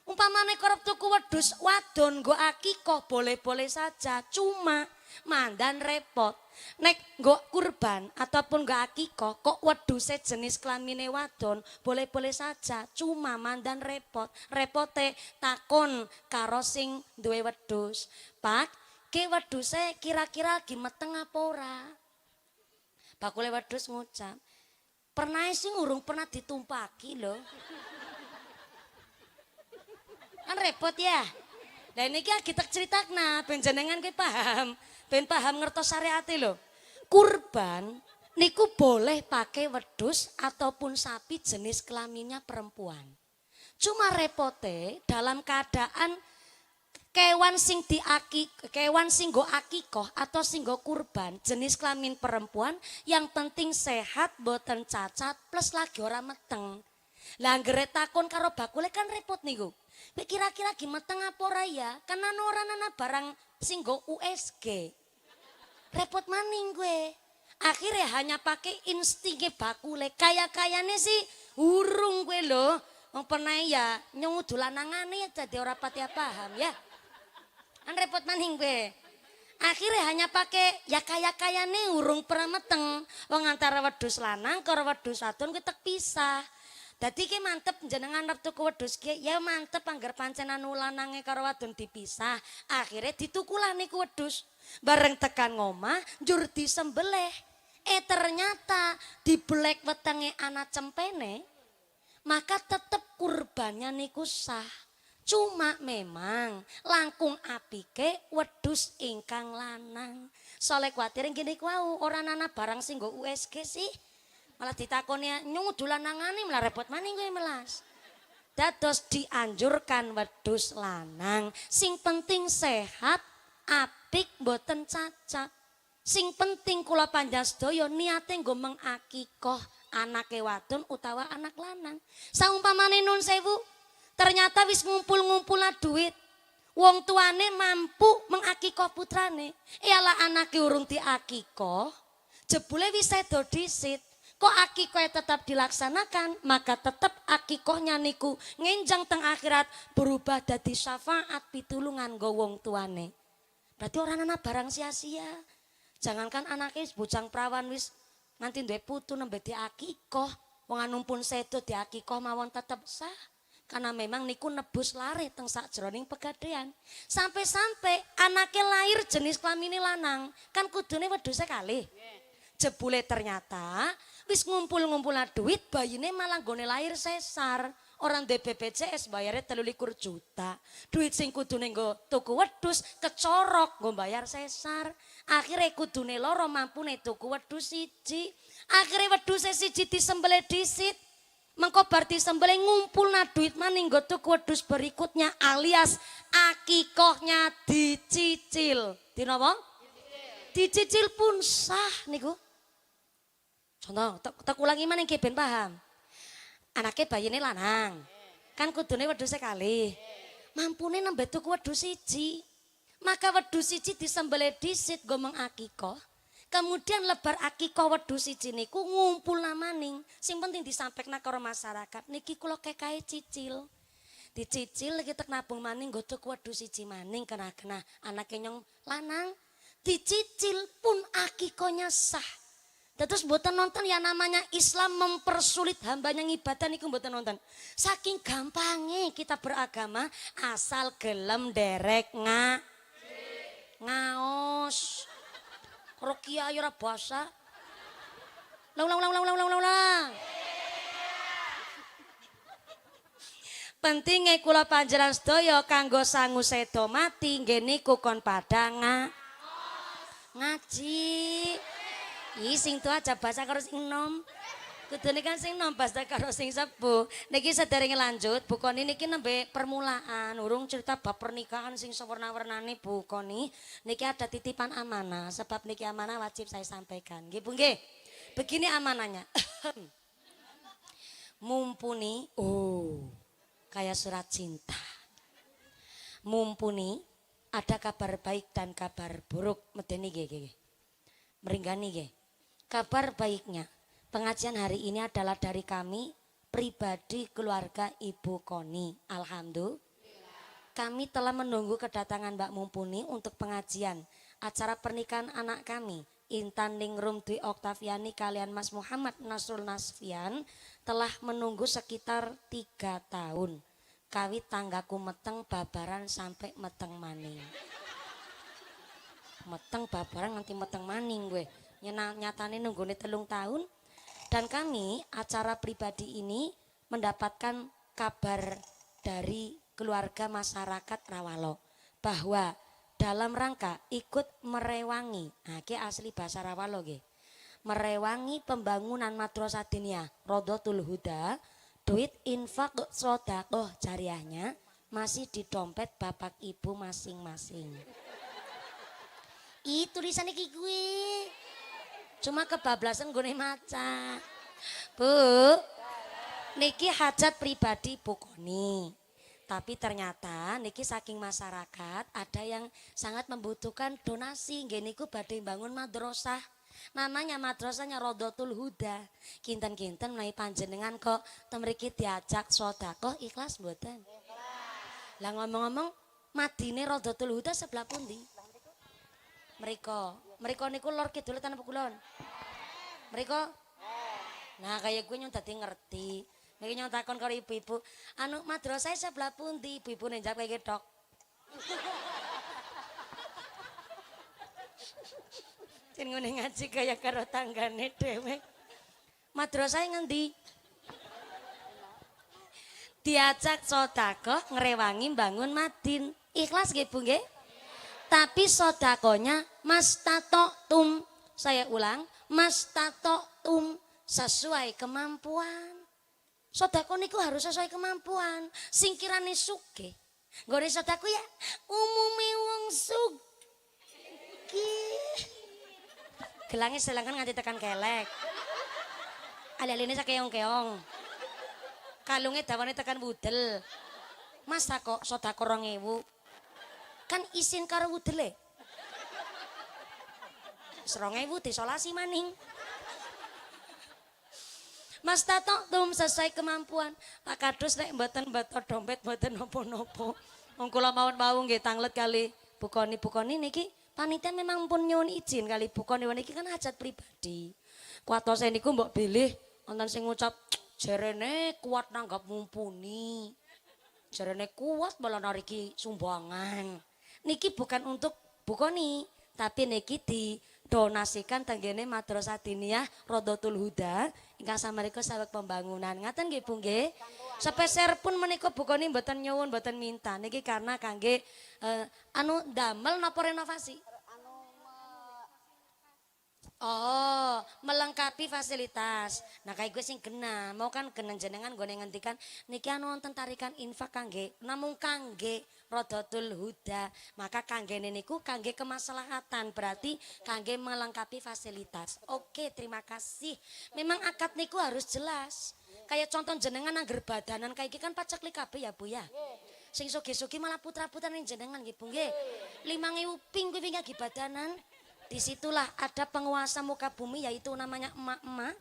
Umpamane kerep tuku wedhus wadon nggo akikah boleh-boleh saja, cuma mandan repot. Nek nggo kurban ataupun nggo akikah kok wedhuse jenis kelamine wadon boleh-boleh saja, cuma mandan repot. Repote takon karo sing duwe wedhus, "Pak, Ki wedhuse kira-kira lagi meteng apa ora? Bakule wedhus ngucap, "Pernah sing urung pernah ditumpaki lho." Kan repot ya. Lah niki lagi tak critakna ben jenengan ki paham, ben paham ngertos syariate lho. Kurban niku boleh pakai wedhus ataupun sapi jenis kelaminnya perempuan. Cuma repote dalam keadaan kewan sing go akikoh atau sing go kurban jenis kelamin perempuan yang penting sehat boten cacat plus lagi ora meteng. Lah anggere takon karo bakule kan repot niku. Kira-kira lagi meteng apa ora ya? Kan ora nana barang sing go USG. Repot maning gue. Akhirnya hanya pakai instingnya bakule. Kaya-kayane sih urung gue loh. Wong pernah ya nyungu dolanangane ya jadi ora pati paham ya. Kan repot maning gue. Akhirnya hanya pakai ya kaya-kayane urung pernah meteng. Wong antara wedhus lanang karo wedhus wadon kita pisah. Dadi ki mantep jenengan arep tuku wedhus ki ya mantep anggar pancen anu lanange karo wadon dipisah. Akhirnya ditukulah niku wedhus. Bareng tekan ngomah njur disembelih. Ternyata dibelek wetenge anak cempene, maka tetep kurbannya niku sah. Cuma memang langkung apike wedhus ingkang lanang. Soale kuwatir ngene ku ora ana barang sing nggo USG sih. Malah ditakoni nyung dolanangane malah repot maning kowe melas. Dados dianjurkan wedhus lanang, sing penting sehat, apik mboten cacat. Sing penting kula panjenengan sedaya niate nggo mengakikoh anake wadon utawa anak lanang. Saumpamane nun sewu, ternyata wis ngumpul-ngumpulna duit. Wong tuane mampu mengakikoh putrane. Ialah anake urung diakikoh, jebule wis sedo dhisit. Kok akikoh tetap dilaksanakan, maka tetap akikohnya niku ngenjang teng akhirat berubah dadi syafaat pitulungan nggo wong tuane. Berarti orang ana barang sia-sia. Jangankan anaknya bujang perawan wis nanti duwe putu nembe diakikoh, wong anu pun sedo diakikoh mawon tetep sah. Karena memang niku nebus lare teng sakjroning pegadaian. Sampai-sampai anaknya lahir jenis kelamin lanang, kan kudune wedhuse kalih. Jebule ternyata wis ngumpul-ngumpulna duit bayine malah nggone lahir sesar. Orang duwe BPJS bayarnya 23 juta. Duit sing kudune nggo tuku wedhus kecorok nggo bayar sesar. Akhirnya kudune loro mampune tuku wedhus siji. Akhirnya wedhus siji disembelih dhisit. Mengko bar disembelih ngumpulna duit maning nggo tuku wedhus berikutnya alias akikohnya dicicil. Dinapa? Dicicil pun sah niku. Contoh, tak ulangi maning ki ben paham. Anaknya bayine lanang, kan kudune wedhus kalih. Mampune nembe tuku wedhus siji. Maka wedhus siji disembelih dhisit nggo mengakikoh. Kemudian lebar akikoh wedhus siji niku ngumpulna maning. Sing penting disampekna karo masyarakat. Niki kula kekae cicil. Dicicil iki tek nabung maning nggo tuku wedhus siji maning kena-kena anake nyong lanang. Dicicil pun akikohnya sah. Terus mboten nonton ya namanya Islam mempersulit hambanya ibadah niku mboten nonton. Saking gampangnya kita beragama asal gelem derek ngaos. Karo kiai ora basa. Ulang. Pentinge kula panjenengan sedaya kanggo sangu sedo mati nggih niku kon padha ngaji. Ih sing tua aja bahasa karo sing nom. Kudune kan sing nom bahasa karo sing sepuh. Niki sederenge lanjut, Bu Koni niki nembe permulaan, urung cerita bab pernikahan sing sawerna-wernane Bu Koni. Niki ada titipan amanah, sebab niki amanah wajib saya sampaikan. Nggih Bu nggih. Begini amanahnya. Mumpuni, kayak surat cinta. Mumpuni ada kabar baik dan kabar buruk medeni nggih. Meringgani nggih. Kabar baiknya, pengajian hari ini adalah dari kami pribadi keluarga Ibu Koni. Alhamdulillah. Kami telah menunggu kedatangan Mbak Mumpuni untuk pengajian acara pernikahan anak kami. Intan Ningrum Dwi Oktaviani kalian Mas Muhammad Nasrul Nasfian telah menunggu sekitar 3 tahun. Kawit tanggaku meteng babaran sampai meteng maning. Meteng babaran nganti meteng maning gue. Nyatane nunggune 3 tahun. Dan kami acara pribadi ini mendapatkan kabar dari keluarga masyarakat Rawalo bahwa dalam rangka ikut merewangi, nah ki asli bahasa Rawalo nggih. Merewangi pembangunan Madrasah Diniyah Rodotul Huda, duit infak sedekah jariahnya masih di dompet bapak ibu masing-masing. Tulisannya ki gue. Cuma kebablasan gue maca. Bu, niki hajat pribadi Bu Koni. Tapi ternyata niki saking masyarakat ada yang sangat membutuhkan donasi. Nggih niku badhe bangun madrasah. Namanya madrasahnya Rodotul Huda. Kinten-kinten menawi panjenengan kok temriki diajak sedekah ikhlas mboten? Lah ngomong-ngomong madine Rodotul Huda sebelah pundi? Mereka niku lor kidul tanpa kulon. Mereka. Nah kayak gue nyong tadi ngerti. Mereka nyong takon karo ibu-ibu. Anu madrasah sebelah pundi? Ibu-ibu nenjak kayak gedok. Cen ngene ngaji kayak karo tanggane dhewe. Madrasah ngendi? Diajak sedekah ngrewangi bangun madin. Ikhlas nggih Bu nggih? Tapi sodakonya mastatoktum, saya ulang, mastatoktum sesuai kemampuan. Sodako niku harus sesuai kemampuan. Singkirane sugih. Nggone sodako ya umume wong sugih. Gelange selangkan nganti tekan kelek. Ali-aline sakeong-keong. Kalunge dawane tekan budel. Mas kok sodako 2000. Kan isin karo wudele. 2000 disolasi maning. Mas Tato tum sesuai kemampuan. Pak Kadus nek mboten bato dompet mboten napa-napa. Wong kula mawon-mawon nggih tanglet kali Bu Koni niki panitia memang pun nyuwun izin kali Bu Koni niki kan hajat pribadi. Kuatose niku mbok bilih wonten sing ngucap jerene kuat nanggap mumpuni. Jerene kuat malah nariki sumbangan. Niki bukan untuk Bu Koni, tapi niki didonasikan tenggene Madrasah Diniyah Rodotul Huda ingkang sameika saweg pembangunan. Ngaten nggih Bu nggih. Sepeser pun menika Bu Koni mboten nyuwun, mboten minta. Niki karena kangge anu damel napa renovasi? Oh, melengkapi fasilitas. Nah, kayak gue sing kena, mau kan kena jenengan gue ngendikan niki anu wonten tarikan infak kangge, namung kangge Rodotul Huda. Maka kangge niku kangge kemaslahatan, berarti kangge melengkapi fasilitas. Oke, terima kasih. Memang akad niku harus jelas. Kayak contoh jenengan angger badanan kayak kan pacak kabeh ya Bu ya. Sing sugi-sugi malah putra-putrane jenengan nggih Bu nggih. 5.000 ping kuwi nggih badanan. Disitulah ada penguasa muka bumi yaitu namanya emak-emak.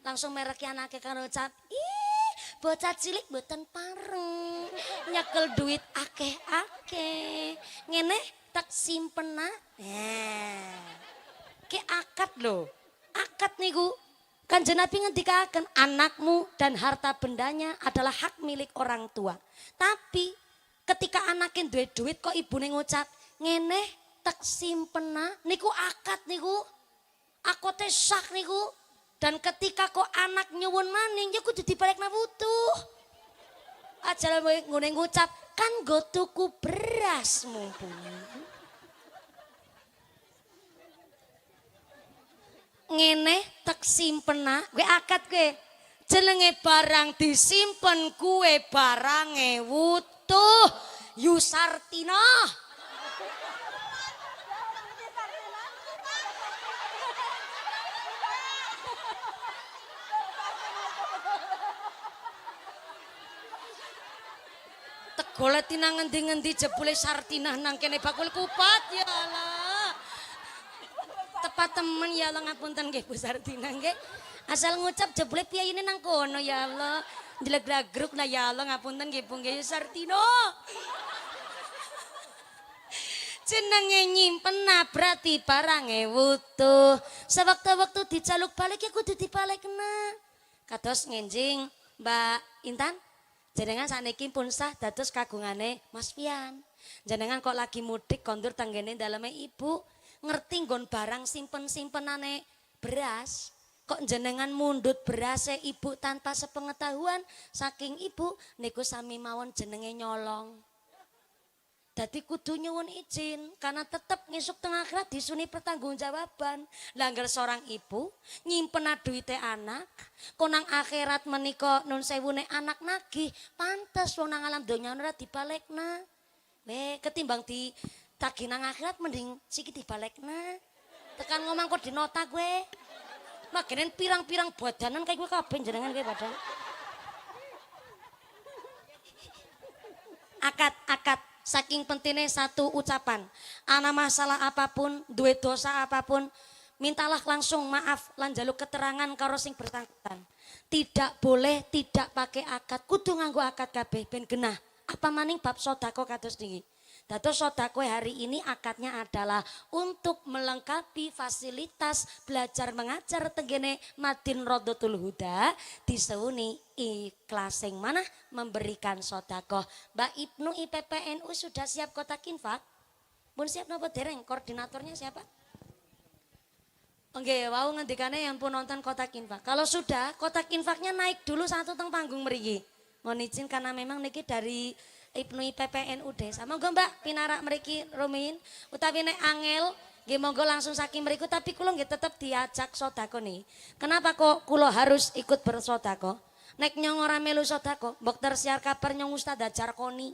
Langsung mereki anaknya karo cap. Ih, bocah cilik boten pareng. Nyekel duit akeh-akeh. Ngene tak simpena. Ke akad loh. Akad niku. Kanjeng Nabi ngendikaken anakmu dan harta bendanya adalah hak milik orang tua. Tapi ketika anaknya duwe duit kok ibune ngucap ngene tak simpena niku akad niku akote sak niku dan ketika kok anak nyuwun maning ya kudu dibalekna wutuh aja ngene ngucap kan nggo tuku beras mumpuni ngene tak simpena kowe akad kowe jenenge barang disimpen kuwe barange wutuh Yusartina. Golek tinang ngendi-ngendi jebule Sartinah nang kene bakul kupat ya Allah. Tepat temen ya Allah ngapunten nggih Bu Sartinah nggih. Asal ngucap jebule piyayine nang kono ya Allah. Dileg-legruk nah ya Allah ngapunten nggih Bu nggih Sartinah. Jenenge nyimpen berarti barange wutuh. Sewaktu-waktu dijaluk balik ya kudu dibalekna. Kados ngenjing Mbak Intan. Jenengan saniki pun sah dados kagungane Mas Pian. Jenengan kok lagi mudik kondur tanggene daleme ibu. ngerti nggon barang simpen-simpenane beras. Kok jenengan mundut berase ibu tanpa sepengetahuan saking ibu niku sami mawon jenenge nyolong. Dadi kudu nyuwun izin karena tetep ngisuk tengah akhirat disuni pertanggungjawaban. Lah angger seorang ibu nyimpen duite anak, konang akhirat menika nun sewune anak nagih, pantes wong nang alam donya ora dibalekna. Ketimbang di tagih nang akhirat mending siki dibalekna. Tekan ngomong kok dinota gue. Makenen pirang-pirang badanan kayak gue kabeh jenengan kayak badan. Akad saking pentingnya satu ucapan. Ana masalah apapun, duwe dosa apapun, mintalah langsung maaf lan jaluk keterangan karo sing bersangkutan. Tidak boleh tidak pakai akad, kudu nganggo akad kabeh ben genah. Apa maning bab sodako kados niki. Dados sodako hari ini akadnya adalah untuk melengkapi fasilitas belajar mengajar tenggene Madin Rodotul Huda diseuni ikhlas yang mana memberikan sodako. Mbak Ibnu IPPNU sudah siap kotak infak? Pun siap nopo dereng? Koordinatornya siapa? Oke, wow ngendikane yang pun nonton kotak infak. Kalau sudah kotak infaknya naik dulu satu teng panggung mriki. Mohon izin karena memang niki dari Ibnu IPPNU Desa. Monggo Mbak pinarak mriki rumiyin utawi nek angel nggih monggo langsung saking mriku tapi kula nggih tetep diajak sedekah nih. Kenapa kok kula harus ikut bersedekah? Nek nyong ora melu sedekah, mbok tersiar kabar nyong Ustaz ajar koni.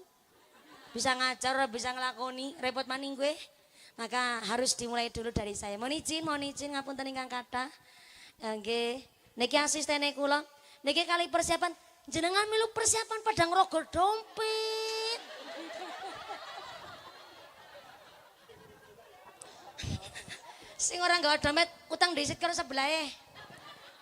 Bisa ngajar ora bisa nglakoni, repot maning gue. Maka harus dimulai dulu dari saya. Mohon izin ngapunten ingkang kathah. Nggih, niki asistene kula. Niki kali persiapan jenengan melu persiapan padang rogo dompet. Sing ora nggawa dompet utang dhisit karo sebelahe.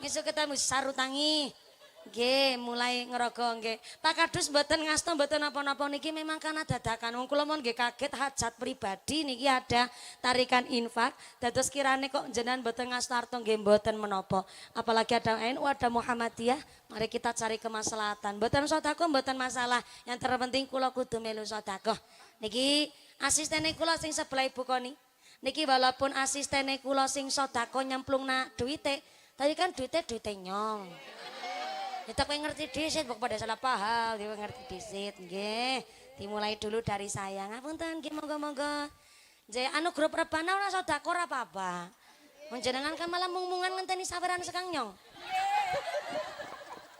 Ngesuk ketemu sarutangi. Nggih, mulai ngerogo nggih. Pak Kadus mboten ngasta mboten napa-napa niki memang karena dadakan. Wong kula mon nggih kaget hajat pribadi niki ada tarikan infak. Dados kirane kok jenengan mboten ngasta arta nggih mboten menapa. Apalagi ada NU ada Muhammadiyah, mari kita cari kemaslahatan. Mboten sedekah mboten masalah. Yang terpenting kula kudu melu sedekah. Niki asistene kula sing sebelah Ibu Koni. Niki walaupun asistene kula sing sedekah nyemplungna duwite, tapi kan duwite nyong. Kita pengen ngerti disit, pokok pada salah paham, dia ngerti disit, nggih. Dimulai dulu dari saya, ngapunten, nggih monggo-monggo. Jadi anu grup rebana ora sedekah ora apa-apa. Menjenengan kan malah mung-mungan ngenteni saweran sekang nyong.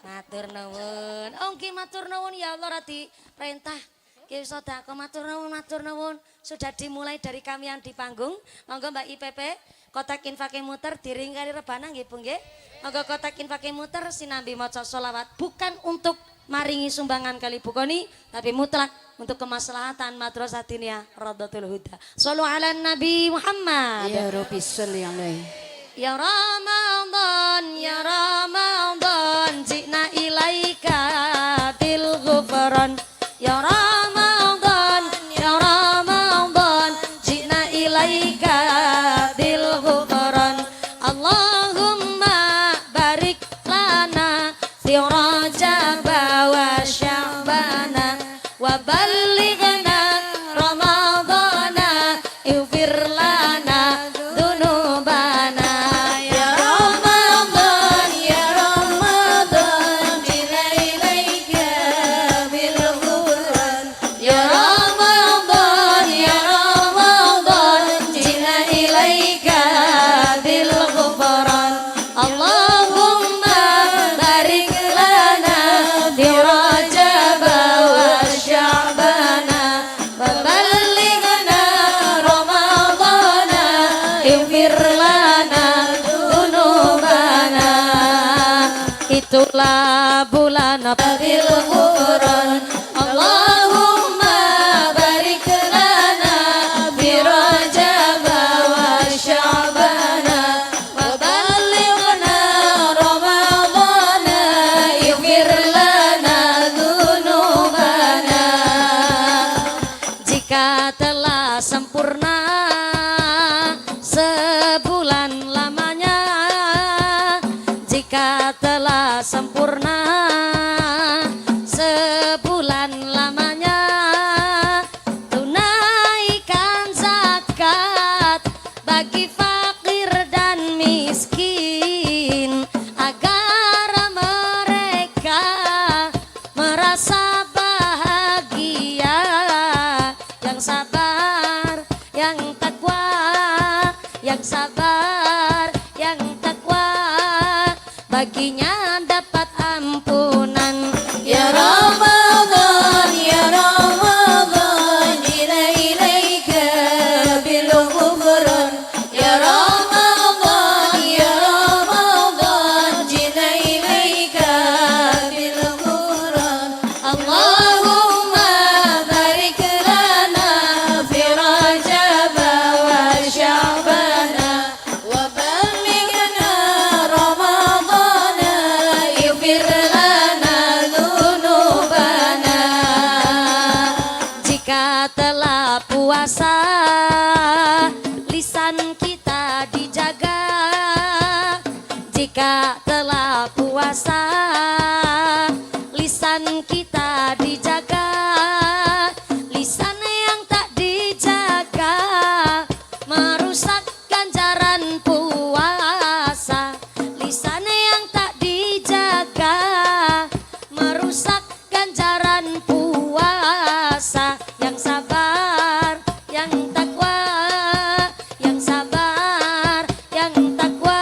Matur nuwun. Oh nggih matur nuwun ya Allah radi perintah. Nggih sedekah matur nuwun. Sudah dimulai dari kami yang di panggung. Monggo Mbak IPP, kotak infake muter diring kali rebana nggih Bu nggih. Monggo kotak infake muter sinambi maca sholawat bukan untuk maringi sumbangan kali Bu Koni tapi mutlak untuk kemaslahatan Madrasah Diniyah Rodotul Huda. Shallu ala Nabi Muhammad. Ya Rabbi sholli alaihi. Ya Ramadan jina ilaika bil ghufran. Ya Ramadan jina ilaika bil ghufran. Allahumma barik lana fi Rajab wa Sya'bana wa ballighna Ramadana ighfir lana dzunubana. Ya Ramadan jina ilaika bil ghufran. Ya Ramadan jina ilaika bil ghufran. Allahumma barik lana fi Rajab wa Sya'bana wa ballighna Ramadana ighfir lana dzunubana. Itulah bulan bil ghufran. Allahumma barik lana fi Rajab wa Sya'bana wa ballighna Ramadana ighfir lana dzunubana. Jika telah sempurna sebulan lamanya, jika telah sempurna sebulan lamanya, tunaikan zakat bagi baginya dapat ampunan. Ya Ramadan, ya Ramadan, jina ilaika bil ghufran. Ya Ramadan, ya Ramadan, jina ilaika bil ghufran. Allahumma barik lana fi Rajab wa Sya'ban wa ballighna Ramadana ighfir lana dzunubana. Jika telah puasa, lisan kita dijaga. Jika telah puasa, lisan kita dijaga. Lisan yang tak dijaga merusak ganjaran puasa. Lisan yang tak dijaga merusak ganjaran puasa. Yang sabar, yang takwa, yang sabar, yang takwa,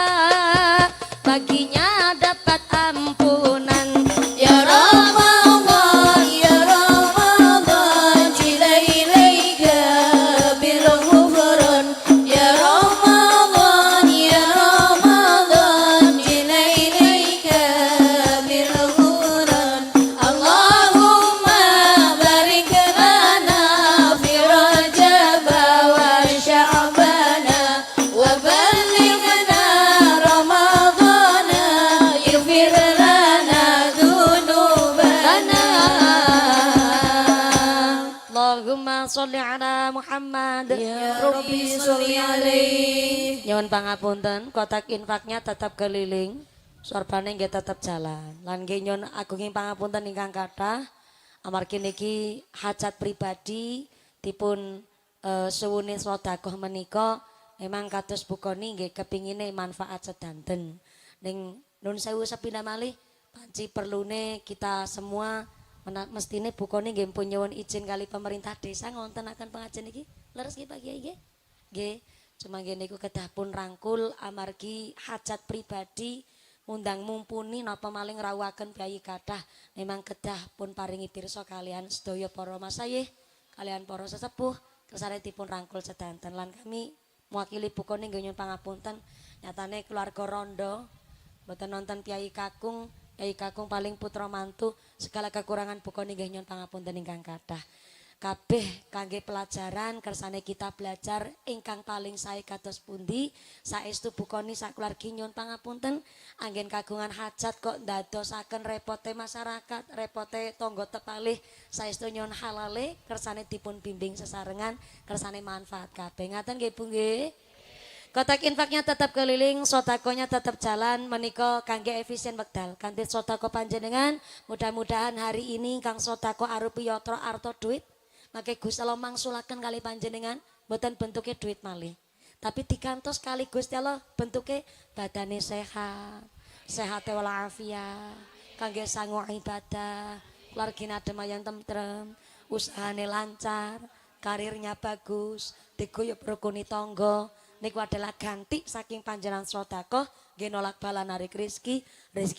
baginya dapat ampunan. Ya Ramadan, ya Ramadan, jina ilaika bil ghufran. Ya Ramadan, ya Ramadan, jina ilaika bil ghufran. Allahumma barik lana fi Rajab wa Sya'ban wa ballighna Ramadana ighfir lana dzunubana. Allahumma sholli ala Muhammad. Ya Rabbi sholli alaihi. Nyuwun pangapunten, kotak infaknya tetap keliling, sorbane nggih tetap jalan. Lan nggih nyuwun agunging pangapunten ingkang kathah amargi niki hajat pribadi dipun suwune sedekah menika memang kados bukoni nggih kepingine manfaat sedanten. Ning nun sewu sepindah malih panci perlune kita semua mestine bukoni nggih pun nyuwun izin kali pemerintah desa ngontenaken pengajian iki. Leres nggih Pak Kiai nggih? Nggih. Cuma gini ku kedah pun rangkul amargi hajat pribadi undang mumpuni napa maling rawuhaken bayi kathah memang kedah pun paringi pirsa kalian sedaya para masayih kalian para sesepuh kersane dipun rangkul sedanten lan kami mewakili bukane nggih nyuwun pangapunten nyatane keluarga rondo mboten nonton Kyai Kakung paling putra mantu segala kekurangan bukane nggih nyuwun pangapunten ingkang kathah. Kabeh kangge pelajaran kersane kita belajar ingkang paling sae kados pundi saestu bukoni sak keluargi nyuwun pangapunten anggen kagungan hajat kok ndadosaken repote masyarakat repote tangga tepalih saestu nyuwun halale kersane dipun bimbing sesarengan kersane manfaat kabeh ngaten nggih Bu nggih. Kotak infaknya tetap keliling, sodakonya tetap jalan, menika kangge efisien wekdal. Kanthi sodako panjenengan, mudah-mudahan hari ini kang sodako arupi yatra arto duit. Maka Gusti Allah mangsulaken kali panjenengan mboten bentuke duit malih. Tapi dikantos kali Gusti Allah bentuke badane sehat, sehat walafiat, kangge sangu ibadah, keluargane adem ayem tentrem, usahane lancar, karirnya bagus, diguyub rukuni tangga. Niku adalah ganti saking panjenengan sedekah nggih nolak bala narik rezeki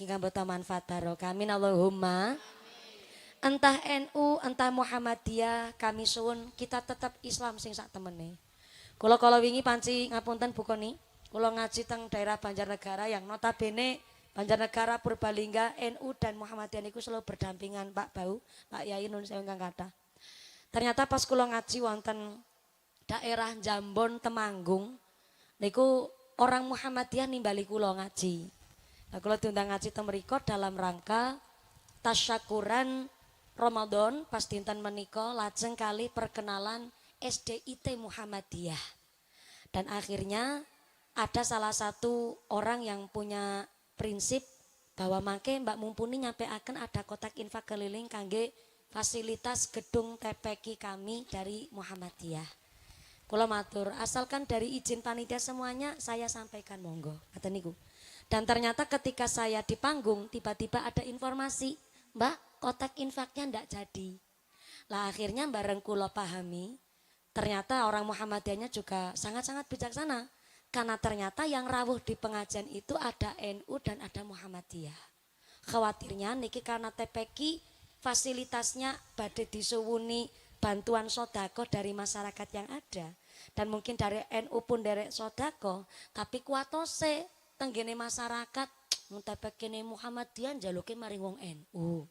kang boten manfaat barokah. Amin Allahumma. Entah NU, entah Muhammadiyah, kami suwun kita tetap Islam sing sak temene. Kula wingi panci ngapunten bukoni, kula ngaji teng daerah Banjarnegara yang notabene Banjarnegara Purbalingga NU dan Muhammadiyah niku selalu berdampingan Pak Bau, Pak Yai nun sewu ingkang kathah. Ternyata pas kula ngaji wonten daerah Jambon Temanggung niku orang Muhammadiyah nimbali kula ngaji. Nah kula diundang ngaji teng mriku dalam rangka tasyakuran Ramadan pas dinten menika lajeng kali perkenalan SDIT Muhammadiyah. Dan akhirnya ada salah satu orang yang punya prinsip bahwa mangke Mbak Mumpuni nyampeaken ada kotak infak keliling kangge fasilitas gedung TPQ kami dari Muhammadiyah. Kula matur, asalkan dari izin panitia semuanya saya sampaikan monggo. Kata niku. Dan ternyata ketika saya di panggung tiba-tiba ada informasi, Mbak kotak infaknya ndak jadi. Lah akhirnya bareng kula pahami, ternyata orang Muhammadiyahnya juga sangat-sangat bijaksana. Karena ternyata yang rawuh di pengajian itu ada NU dan ada Muhammadiyah. Khawatirnya niki karena TPQ fasilitasnya badhe disuwuni bantuan sodako dari masyarakat yang ada. Dan mungkin dari NU pun derek sodako, tapi kuatose tenggene masyarakat TPQ Muhammadiyah njaluke maring wong NU.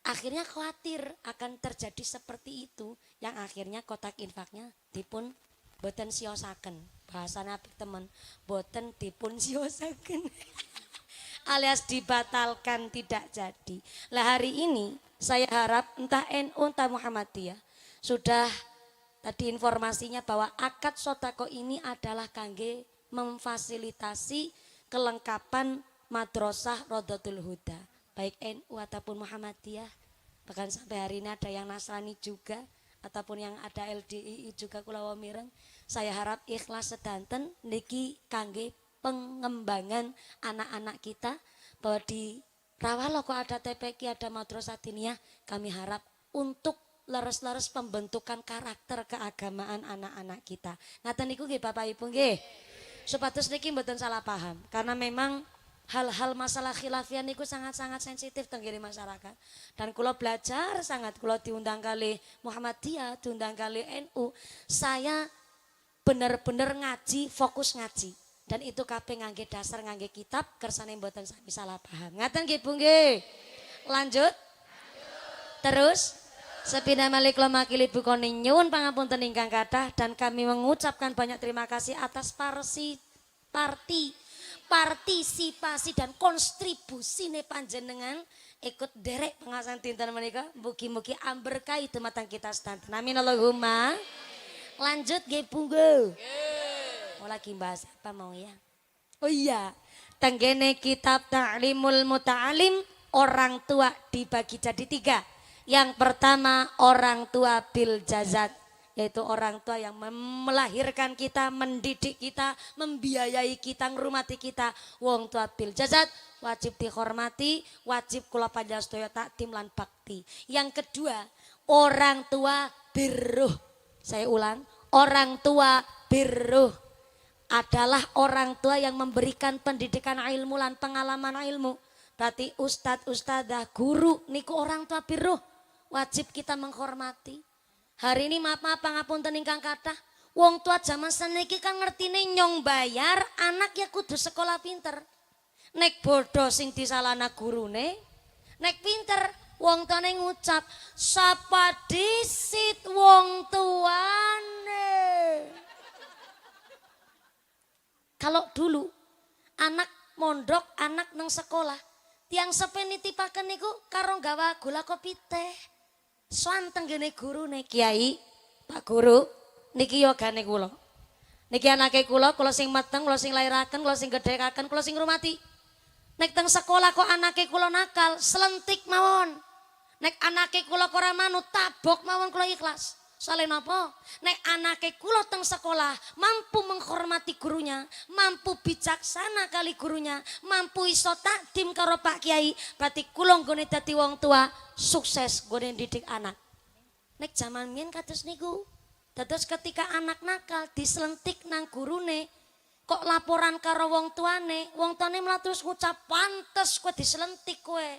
Akhirnya khawatir akan terjadi seperti itu, yang akhirnya kotak infaknya dipun boten siosaken. Bahasanya apik temen, boten dipun siosaken. Alias dibatalkan, tidak jadi. Lah hari ini saya harap entah NU entah Muhammadiyah sudah tadi informasinya bahwa akad sodako ini adalah kangge memfasilitasi kelengkapan madrasah Rodotul Huda, baik NU ataupun Muhammadiyah. Bahkan sampai hari ini ada yang Nasrani juga, ataupun yang ada LDI juga kula mireng. Saya harap ikhlas sedanten niki kangge pengembangan anak-anak kita, bahwa di Rawalo kok ada TPQ, ada Madrasah Diniyah. Kami harap untuk leres-leres pembentukan karakter keagamaan anak-anak kita. Ngaten niku nggih Bapak Ibu nggih. Supados niki mboten salah paham, karena memang hal-hal masalah khilafiah niku sangat-sangat sensitif tenggiri masyarakat. Dan kula belajar sangat, kula diundang kali Muhammadiyah, diundang kali NU. Saya bener-bener ngaji, fokus ngaji. Dan itu kabeh ngangge dasar, ngangge kitab, kersane mboten sami salah paham. Ngaten nggih Bu nggih. Lanjut. Terus sepindah malih kula makili Bu Koni nyuwun pangapunten ingkang kathah, dan kami mengucapkan banyak terima kasih atas partisipasi dan kontribusi panjenengan ikut derek pengasahan dinten menika. Mugi-mugi amberkahi dumateng kita sedanten. Amin Allahumma. Lanjut nggih Bu nggih. Oh lagi bahas apa mau ya? Oh iya, tenggene kitab Ta'limul Muta'alim, orang tua dibagi jadi 3. Yang pertama orang tua bil jazat, yaitu orang tua yang melahirkan kita, mendidik kita, membiayai kita, ngurmati kita. Wong tua bil jazat wajib dihormati, wajib kula panjenengan takdim lan bakti. Yang kedua orang tua birruh. Saya ulang, orang tua birruh adalah orang tua yang memberikan pendidikan ilmu lan pengalaman ilmu. Berarti ustadz, ustadzah, guru niku orang tua birruh. Wajib kita menghormati. Hari ini maaf pangapunten ingkang kathah, wong tua zaman saniki kan ngertine nyong bayar, anak ya kudu sekolah pinter. Nek bodoh sing disalahna gurune, nek pinter wong tuane ngucap sapa disit wong tuane. Kalau dulu anak mondok, anak nang sekolah, tiang sepen nitipaken niku karo gawa gula kopi teh. Swanteng gene gurune, Kiai, Pak Guru, niki yogane kula. Niki anake kula sing mateng, kula sing lairaken, kula sing gedhekaken, kula sing ngurmati. Nek teng sekolah kok anake kula nakal, selentik mawon. Nek anake kula ora manut, tabok mawon kula ikhlas. Soale napa? Nek anake kula teng sekolah mampu menghormati gurunya, mampu bijaksana kali gurunya, mampu iso takdim karo Pak Kiai, berarti kula nggone dadi wong tua sukses nggone didik anak. Nek zaman mien kados niku. Dados ketika anak nakal diselentik nang gurune, kok laporan karo wong tuane malah terus ngucap pantes kowe diselentik kowe.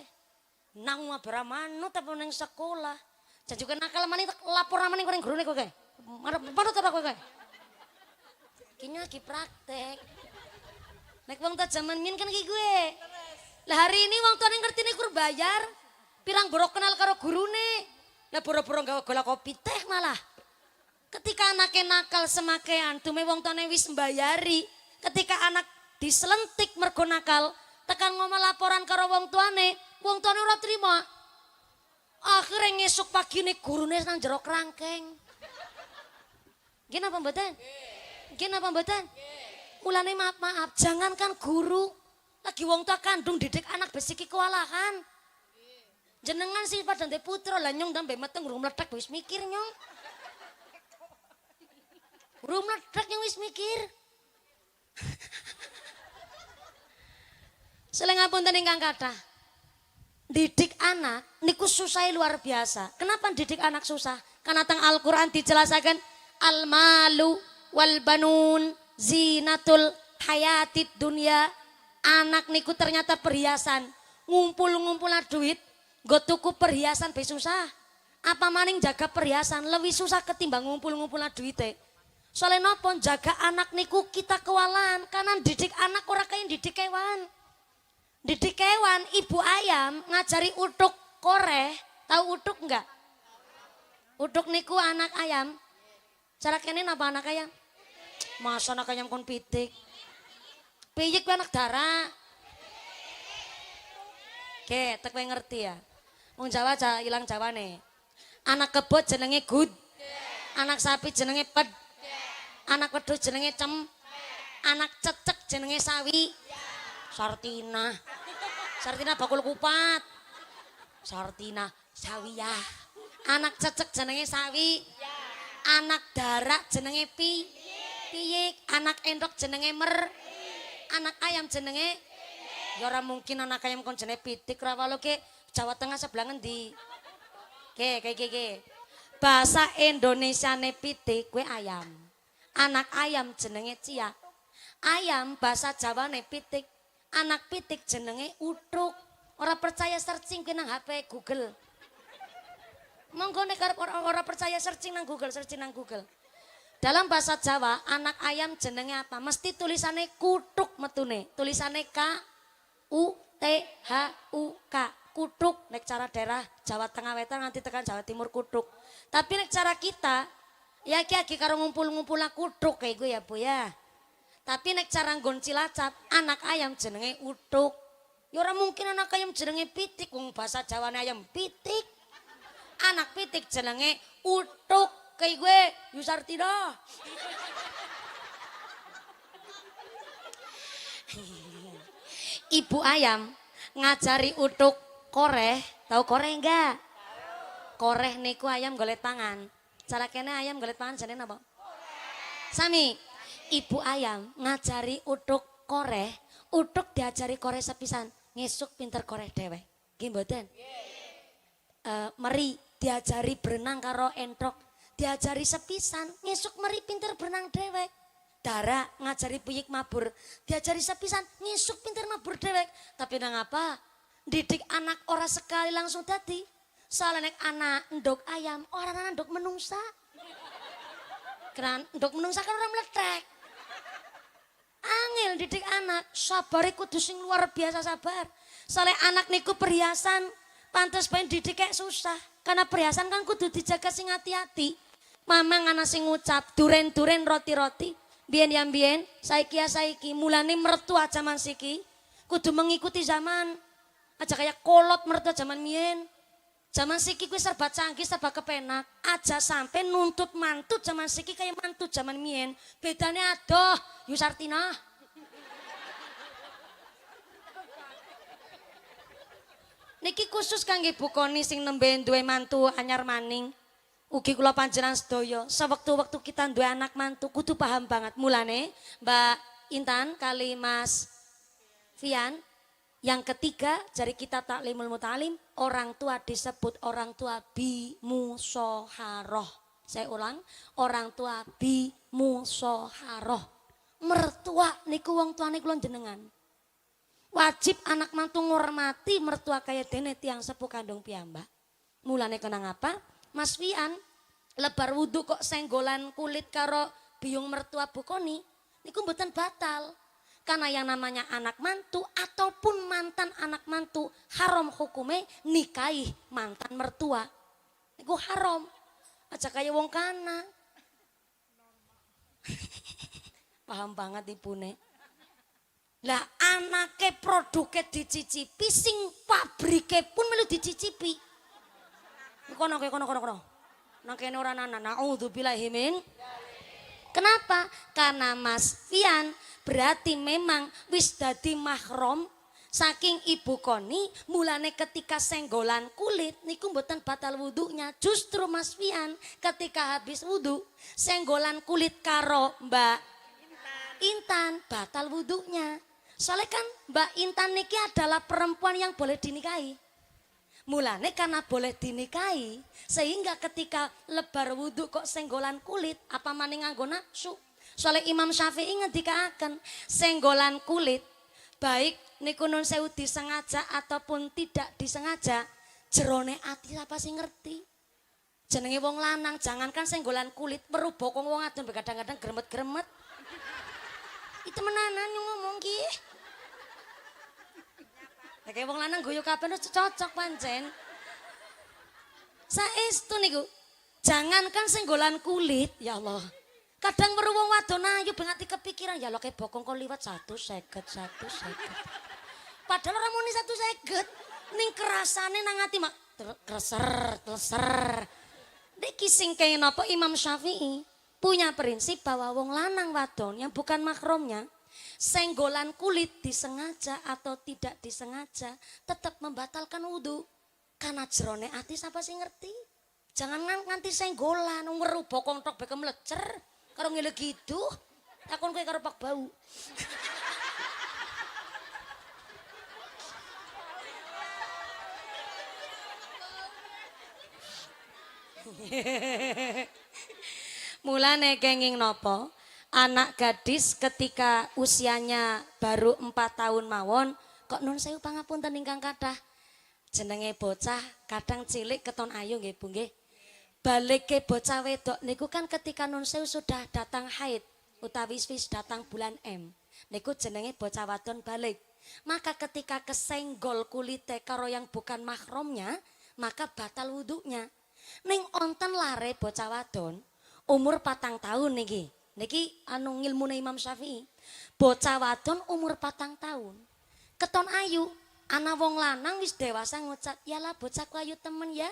Nang mabara manut apa ning sekolah. Dan juga nakal maning lapor maning goreng gurune kowe kae. Manut apa kowe kae? Kini lagi praktek. Nek wong ta zaman mien kan ki gue. Lah hari ini wong tuane ngertine kur bayar, pirang boro kenal karo gurune. Lah boro-boro gawe gola kopi teh malah. Ketika anaknya nakal semakean, tume wong tuane wis mbayari. Ketika anak diselentik mergo nakal, tekan ngomong laporan karo wong tuane ora terima. Akhirnya ngesuk pagi nih gurune nang jero kerangkeng. Gini apa mboten? Gini apa mboten? Mulane maaf, jangankan guru, lagi wong tua kandung didik anak besiki kewalahan. Jenengan sih pada ndek putra lah nyong ndambe meteng urung meledak wis mikir nyong. Urung meledak nyong wis mikir. Selengapunten ingkang kathah. Didik anak niku susah luar biasa. Kenapa didik anak susah? Karena teng Al-Qur'an dijelasaken al-malu wal banun zinatul hayatid dunia. Anak niku ternyata perhiasan. Ngumpul-ngumpul duit, nggo tuku perhiasan be susah. Apa maning jaga perhiasan lebih susah ketimbang ngumpul-ngumpul duite. Soalnya nopo jaga anak niku kita kewalan, karena didik anak ora kaya didik kewan. Didik kewan ibu ayam ngajari utuk koreh, tahu utuk enggak? Utuk niku anak ayam. Cara kene napa anak ayam? Masa anak ayam kon pitik. Piyik ku anak darah. Oke, tek kowe ngerti ya. Wong Jawa aja ilang Jawane. Anak kebot jenenge gud. Anak sapi jenenge ped. Anak wedhus jenenge cem. Anak cecek jenenge sawi. Sartina. Sartina bakul kupat. Sartina sawiya. Anak cecek jenenge sawi. Anak darak jenenge piyik. Anak endok jenenge anak ayam jenenge ya ora mungkin anak ayam kon jenenge pitik ra wae ke Jawa Tengah sebelah ngendi. Oke. Bahasa Indonesiane pitik kue ayam. Anak ayam jenenge ciak. Ayam bahasa Jawane pitik. Anak pitik jenenge utuk. Ora percaya searching ke nang HP Google. Monggo nek arep ora percaya searching nang Google, Dalam bahasa Jawa, anak ayam jenenge apa? Mesti tulisannya kutuk metune. Tulisannya Kuthuk. Kutuk nek cara daerah Jawa Tengah Wetan nanti tekan Jawa Timur kutuk. Tapi nek cara kita ya ki karo ngumpul-ngumpul kutuk kayak gue ya Bu ya. Tapi nek cara nggon Cilacap anak ayam jenenge utuk. Ya ora mungkin anak ayam jenenge pitik wong bahasa Jawane ayam pitik. Anak pitik jenenge utuk kayak gue Yusartina. Ibu ayam ngajari utuk koreh, tahu koreh enggak? Koreh niku ayam golek pangan. Cara kene ayam golek pangan jenenge napa? Sami. Ibu ayam ngajari utuk koreh, utuk diajari koreh sepisan, ngesuk pinter koreh dewek. Nggih mboten? Meri diajari berenang karo entrok, diajari sepisan, ngesuk meri pinter berenang dewek. Dara ngajari piyik mabur, diajari sepisan, ngesuk pinter mabur dewek. Tapi nang apa? Didik anak ora sekali langsung dadi. Soalnya nek anak ndok ayam, orang anak ndok menungsa. Karena ndok menungsa kan orang meletek. Angel didik anak, sabar kudu sing luar biasa sabar. Soalnya anak niku perhiasan, pantes pengen didik kayak susah. Karena perhiasan kan kudu dijaga sing hati-hati. Mamang anak sing ngucap, duren-duren roti-roti. Bien yang bien, saiki ya saiki, mulane mertua zaman siki. Kudu mengikuti zaman. Aja kayak kolot mertua zaman mien. Zaman siki kuwi serba canggih, serba kepenak. Aja sampai nuntut mantu zaman siki kayak mantu zaman mien. Bedanya adoh, Yusartina. Niki khusus kangge Bu Koni sing nembe duwe mantu anyar maning. Ugi kula panjenengan sedaya, sewektu-wektu kita duwe anak mantu kudu paham banget. Mulane Mbak Intan kali Mas Fian, yang ketiga dari kita taklimul mutalim, orang tua disebut orang tua bimusoharoh. Saya ulang, orang tua bimusoharoh. Mertua niku wong tuane kula jenengan. Wajib anak mantu ngormati mertua kaya dene tiang sepuh kandung piyambak. Mulane kenang apa? Mas Fian lebar wudhu kok senggolan kulit karo biung mertua Bu Koni niku mboten batal. Karena yang namanya anak mantu ataupun mantan anak mantu haram hukume nikahi mantan mertua. Niku haram. Aja kaya wong kana. Paham banget ibune. Lah anake produke dicicipi sing pabrike pun melu dicicipi. Kono. Nang kene ora nana. Naudzubillahi min. Kenapa? Karena Mas Fian berarti memang wis dadi mahram saking Ibu Koni, mulane ketika senggolan kulit niku mboten batal wudunya. Justru Mas Fian ketika habis wudu senggolan kulit karo Mbak Intan batal wudunya. Soalnya kan Mbak Intan niki adalah perempuan yang boleh dinikahi. Mulane karena boleh dinikahi, sehingga ketika lebar wudhu kok senggolan kulit, apa maning nganggo nafsu. Soalnya Imam Syafi'i ngendikaken senggolan kulit baik niku nun sewu disengaja ataupun tidak disengaja jerone ati apa sih ngerti. Jenenge wong lanang jangankan senggolan kulit weruh bokong wong adon kadang-kadang gremet-gremet. Itu menanan ngomong ki. Kayak wong lanang guyu kabeh cocok pancen. Saestu niku. Jangankan senggolan kulit, ya Allah. Kadang weruh wong wadon ayu ben ati kepikiran ya Allah kayak bokong kok liwat 150. Padahal ora muni 150. Ning kerasane nang ati mak kleser. Niki sing kaya napa Imam Syafi'i punya prinsip bahwa wong lanang wadon yang bukan makromnya senggolan kulit disengaja atau tidak disengaja tetap membatalkan wudhu karena jerone ati siapa sih ngerti. Jangan nganti senggolan weruh bokong tok beke melecer karo ngile gitu takon kowe karo Pak Bau. Mulane kenging nopo anak gadis ketika usianya baru 4 tahun mawon kok nun sewu pangapunten ingkang kathah jenenge bocah kadang cilik keton ayu nggih Bu nggih balik ke bocah wedok niku kan ketika nun sewu sudah datang haid utawi wis datang bulan M niku jenenge bocah wadon balik maka ketika kesenggol kulite karo yang bukan mahromnya maka batal wudhunya ning onten lare bocah wadon umur 4 tahun niki anu ngilmune Imam Syafi'i. Bocah wadon umur 4 tahun. Keton ayu, ana wong lanang wis dewasa ngucap, "Yalah bocahku ayu temen ya."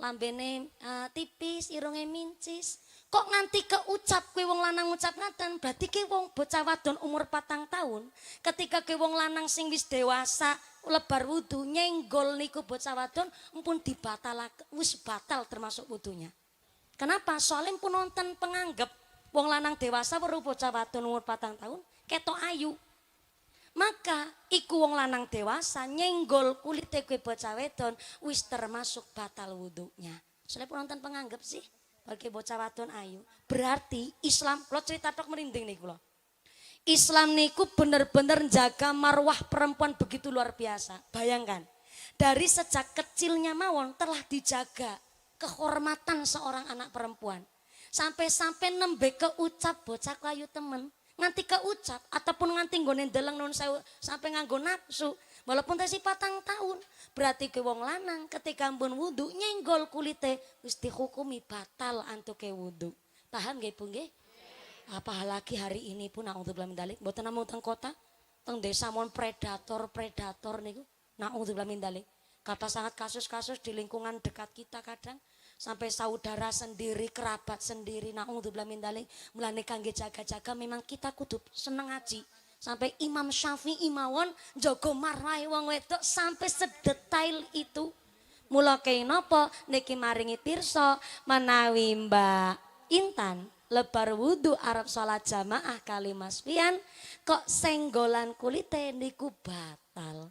Lambene tipis, irunge mincis. Kok nganti keucap kowe wong lanang ngucap ngaten, berarti ki wong bocah wadon umur 4 tahun, ketika ke wong lanang sing wis dewasa lebar wudu nyenggol niku bocah wadon empun dibatalake, wis batal termasuk wudunya. Kenapa? Soalnya pun nonton penganggap wong lanang dewasa weruh bocah wadon umur 4 tahun ketok ayu. Maka iku wong lanang dewasa nyenggol kulite kowe bocah wedon wis termasuk batal wudunya. Soalnya pun nonton penganggap sih bagi bocah wadon ayu. Berarti Islam, kalau cerita tok merinding nih kula. Islam niku bener-bener jaga marwah perempuan begitu luar biasa. Bayangkan, dari sejak kecilnya mawon telah dijaga kehormatan seorang anak perempuan. Sampai-sampai nembe keucap bocah ayu temen. Nganti keucap ataupun nganti nggone ndeleng nun sewu sampai nganggo nafsu. Walaupun tesi 4 tahun. Berarti ke wong lanang ketika ampun wudu nyenggol kulite wis dihukumi batal antuke wudu. Paham nggih Bu nggih? Apalagi hari ini pun naudzubillah min dzalik mboten namung teng kota, teng desa mon predator niku. Naudzubillah min dzalik. Kata sangat kasus-kasus di lingkungan dekat kita kadang sampai saudara sendiri, kerabat sendiri, naudzubillah min dzalik. Mulane kangge jaga-jaga memang kita kudu seneng ngaji. Sampai Imam Syafi'i mawon jaga marwahe wong wedok sampai sedetail itu. Mula kaya napa niki maringi pirsa menawi Mbak Intan lebar wudu arep salat jamaah kali Mas Pian kok senggolan kulite niku batal.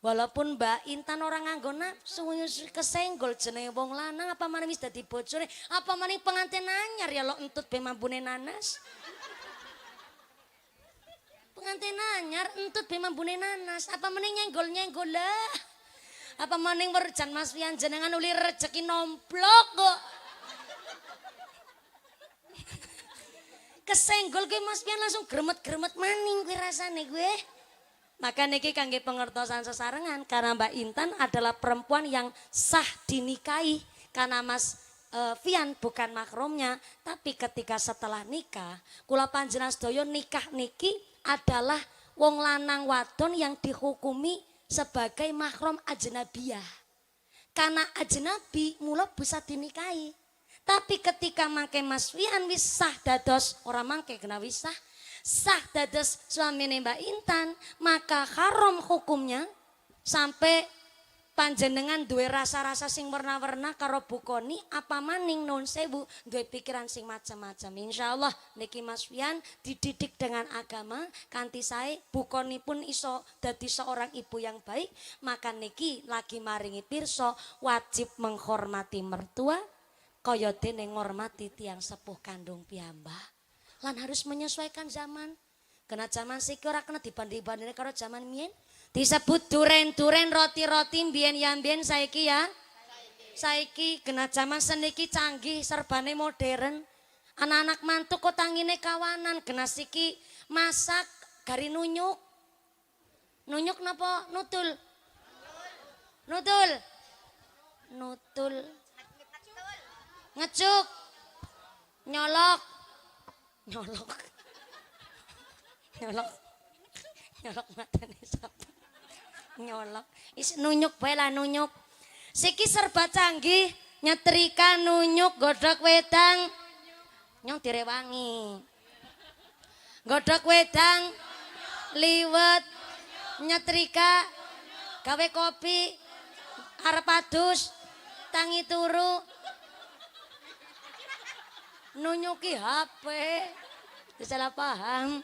Walaupun Mbak Intan orang nganggo nafsu kesenggol jenenge wong lanang apa maning wis dadi bojone apa maning pengantin anyar ya lo entut be mambune nanas. Pengantin anyar entut be mambune nanas apa maning nyenggol lah. Apa maning werjan Mas Pian jenengan uli rezeki nomplok kok. Kesenggol gue Mas Pian langsung gremet-gremet maning gue rasane gue. Maka niki kangge pengertosan sesarengan karena Mbak Intan adalah perempuan yang sah dinikahi karena Mas Fian bukan makromnya, tapi ketika setelah nikah, kula panjenengan sedaya nikah niki adalah wong lanang wadon yang dihukumi sebagai mahram ajnabiyah. Karena ajnabi mula bisa dinikahi. Tapi ketika mangke Mas Fian wis sah dados ora mangke kena wis sah dados suamine Mbak Intan, maka haram hukumnya sampai panjenengan duwe rasa-rasa sing warna-warna karo bukoni apa maning nun sewu duwe pikiran sing macam-macam. Insyaallah niki Mas Fian dididik dengan agama kanthi sae bukoni pun iso dadi seorang ibu yang baik. Maka niki lagi maringi pirsa wajib menghormati mertua kaya dene ngormati tiang sepuh kandung piyambak. lan harus menyesuaikan zaman. Kena zaman siki ora kena dibanding-bandingke karo zaman mien. Disebut duren-duren roti-roti mbiyen ya mbiyen saiki ya. Saiki kena zaman seniki canggih serbane modern. Anak-anak mantuk kok tangine kawanan kena siki masak gari nunyuk. Nunyuk napa nutul? Nutul. Nutul. Ngecuk. Nyolok. Nyolok. Nyolok. Nyolok matane sapa? Nyolok. Is nunyuk bae lah nunyuk. Siki serba canggih, nyetrika nunyuk godhog wedang. Nyong direwangi. Godhog wedang liwet nyetrika gawe kopi arep adus tangi turu nunyuki HP salah paham.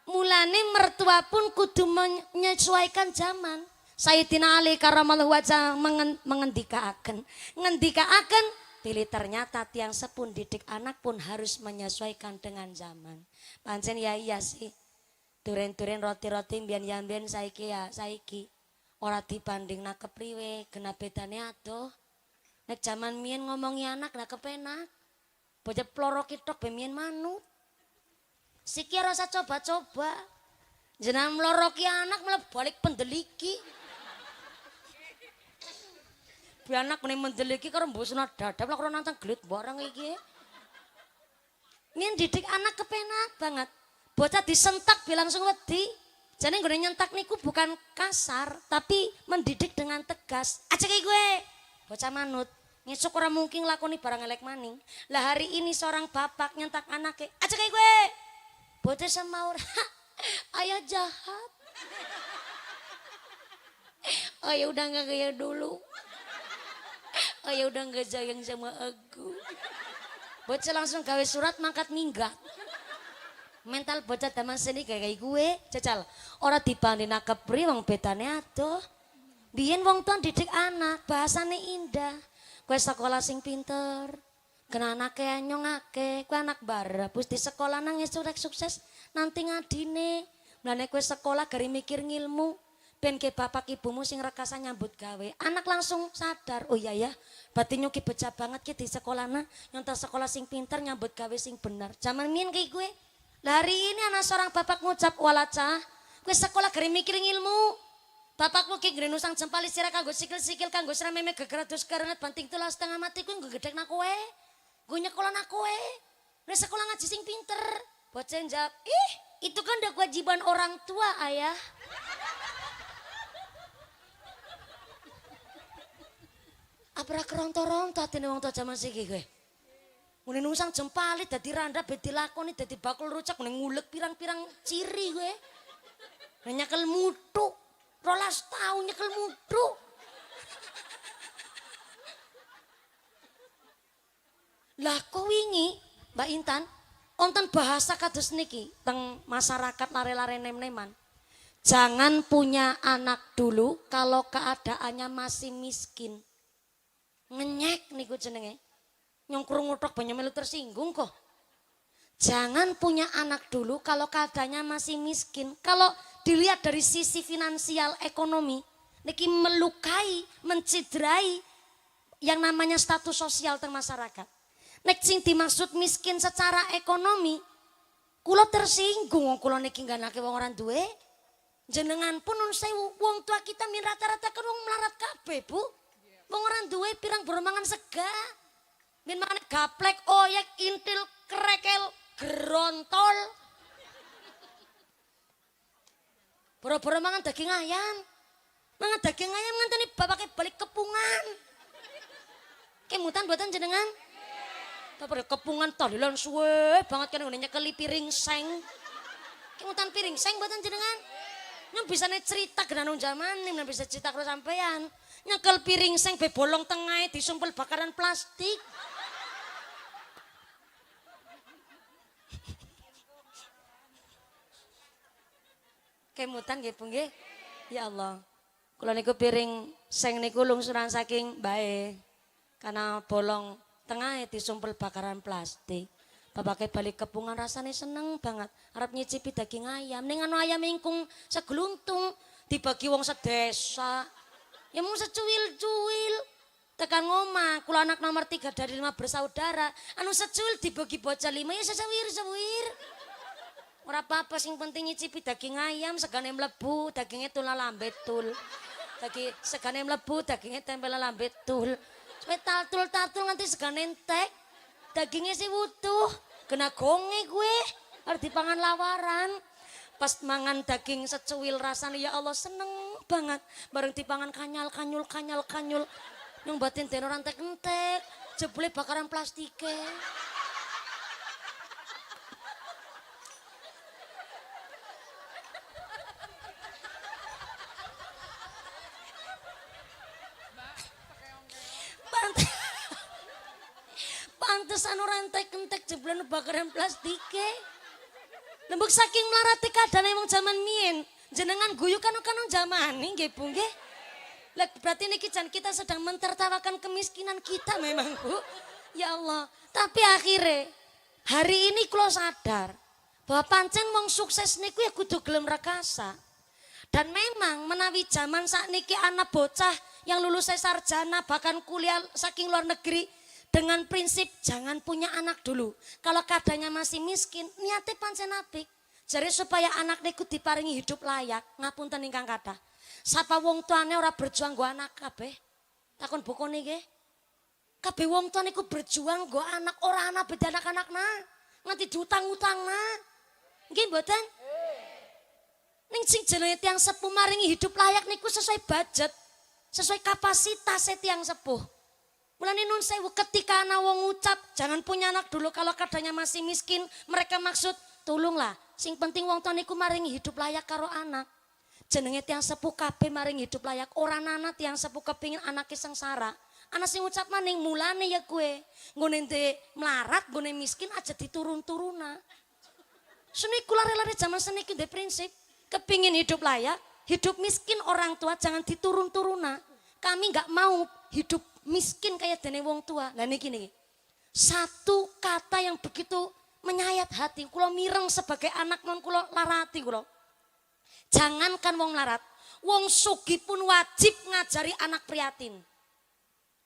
Mulane mertua pun kudu menyesuaikan zaman. Sayyidina Ali karamallahu wajah mengendikaaken pilih ternyata tiang sepun didik anak pun harus menyesuaikan dengan zaman. Pancen ya iya sih. Duren-duren roti-roti mbiyen saiki ya saiki ora dibandingna kepriwe kena bedane adoh. Nek jaman mien ngomongi anak lah kepenak. Bocah ploro kitok be mien manut. Siki rasa coba-coba. Jenengan mloroki anak malah balik pendeliki. Bi anak meni mendeliki karo mbosna dadap lah karo nantang gelut barang iki. Mien didik anak kepenak banget. Bocah disentak bi langsung wedi. Jane nggone nyentak niku bukan kasar, tapi mendidik dengan tegas. Ajak gue. Bocah manut. Ngesuk ora mungkin lakoni barang elek maning. Lah hari ini seorang bapak nyentak anaknya. Ajak gue. Bocah semaur. Ayah jahat. Ayah udah gak kayak dulu. Ayah udah gak sayang sama aku. Bocah langsung gawe surat mangkat minggat. Mental bocah zaman seni kayak gue, cacal. Ora dibanding kepri wong bedane adoh. Biyen wong tuan didik anak, bahasane indah. Kue sekolah sing pinter. Kena anake nyongake, kue anak barabus di sekolah nang surek sukses nanti ngadine. Mulane kue sekolah gari mikir ngilmu. Ben ke bapak ibumu sing rekasa nyambut gawe. Anak langsung sadar, oh iya ya, berarti nyuki becah banget ki di sekolah nah. Nyontoh sekolah sing pinter nyambut gawe sing bener. Zaman mien kayak gue. Lah hari ini anak seorang bapak ngucap walaca, kue sekolah gari mikir ngilmu. Bapakmu ki ngren usang jempal istirahat kanggo sikil-sikil kanggo srameme geger dus karenet banting telas setengah mati kuwi nggo gedhek nak kowe. Gue nyekolah nak kowe. Wis sekolah ngaji sing pinter. Bocah njawab, "Ih, itu kan udah kewajiban orang tua, Ayah." Apa keronto-ronto atine wong tua jaman siki kowe? Mune nusang jempali dadi randa bet dilakoni dadi bakul rucak mune ngulek pirang-pirang ciri kowe. Nyekel mutu. 12 tahun nyekel mutu. Lah kok wingi Mbak Intan, wonten bahasa kados niki teng masyarakat lare-lare nem-neman. Jangan punya anak dulu kalau keadaannya masih miskin. Ngenyek niku jenenge. Nyong krungu tok banyak melu tersinggung kok. Jangan punya anak dulu kalau keadaannya masih miskin. Kalau dilihat dari sisi finansial ekonomi, niki melukai, menciderai yang namanya status sosial teng masyarakat. Nek sing dimaksud miskin secara ekonomi, kula tersinggung wong kula niki ngganake wong ora duwe. Jenengan pun nun sewu wong tua kita min rata-rata kan wong melarat kabeh, Bu. Wong ora duwe pirang boromangan sega. Min mangan gaplek, oyek, intil, krekel, gerontol. Boro-boro mangan daging ayam. Mangan daging ayam nganteni bapake balik kepungan. Kemutan buatan jenengan? Bapak kepungan tahlilan suwe banget kan udah nyekeli piring seng. Kemutan piring seng buatan jenengan? Yang bisa cerita genanung zaman nih, bisa cerita kalau sampean. Nyekel piring seng be bolong tengah disumpel bakaran plastik. Kemutan nggih Bu nggih. Ya Allah. Kula niku piring seng niku lungsuran saking bae. Karena bolong tengah disumpel bakaran plastik. Bapake balik kepungan rasane seneng banget. Arep nyicipi daging ayam. Ning anu ayam ingkung segluntung dibagi wong sedesa. Ya mung secuil-cuil. Tekan ngomah, kula anak nomor 3 dari 5 bersaudara. Anu secuil dibagi bocah 5 ya sesawir-sawir. Ora apa-apa sing penting nyicipi daging ayam segane mlebu, dagingnya tula lambe tul. Daging segane mlebu, dagingnya tempel lambe tul. Sampai tatul-tatul nganti segane entek. Dagingnya sih utuh. Kena gonge gue, harus dipangan lawaran. Pas mangan daging secuil rasanya ya Allah seneng banget. Bareng dipangan kanyal-kanyul. Yang batin tenor entek-entek, jebule bakaran plastike. Pantesan orang entek-entek jebule bakaran plastike. Lembuk saking melarati kadane emang zaman mien. Jenengan guyu kan zaman nih nggih Bu nggih. Berarti niki jan kita sedang mentertawakan kemiskinan kita memang Bu. Ya Allah. Tapi akhirnya hari ini kula sadar bahwa pancen wong sukses niku ya kudu gelem rekasa. Dan memang menawi zaman sakniki anak bocah yang lulus sarjana bahkan kuliah saking luar negeri dengan prinsip jangan punya anak dulu. Kalau keadaannya masih miskin, niate pancen apik. Jadi supaya anak niku diparingi hidup layak, ngapunten ingkang kathah. Sapa wong tuane ora berjuang nggo anak kabeh? Takon bokone nggih. Kabeh wong tua niku berjuang nggo anak, ora ana beda anak-anakna. Nganti diutang-utangna. Nggih mboten? Ning sing jenenge tiyang sepuh maringi hidup layak niku sesuai budget, sesuai kapasitas tiyang sepuh. Mulane nun sewu ketika ana wong ngucap jangan punya anak dulu kalau keadaannya masih miskin, mereka maksud tulunglah. Sing penting wong tua niku maringi hidup layak karo anak. Jenenge tiang sepuh kabeh maring hidup layak. Ora nana tiang sepuh kepingin anake sengsara. Anak sing ngucap maning mulane ya kue. Nggone melarat, nggone miskin aja diturun-turuna. Seni kula relane zaman seniki ndek prinsip kepingin hidup layak, hidup miskin orang tua jangan diturun-turuna. Kami nggak mau hidup miskin kayak dene wong tua. Lah niki niki. Satu kata yang begitu menyayat hati. Kula mireng sebagai anak non kula larati kula. Jangankan wong larat, wong sugih pun wajib ngajari anak priatin.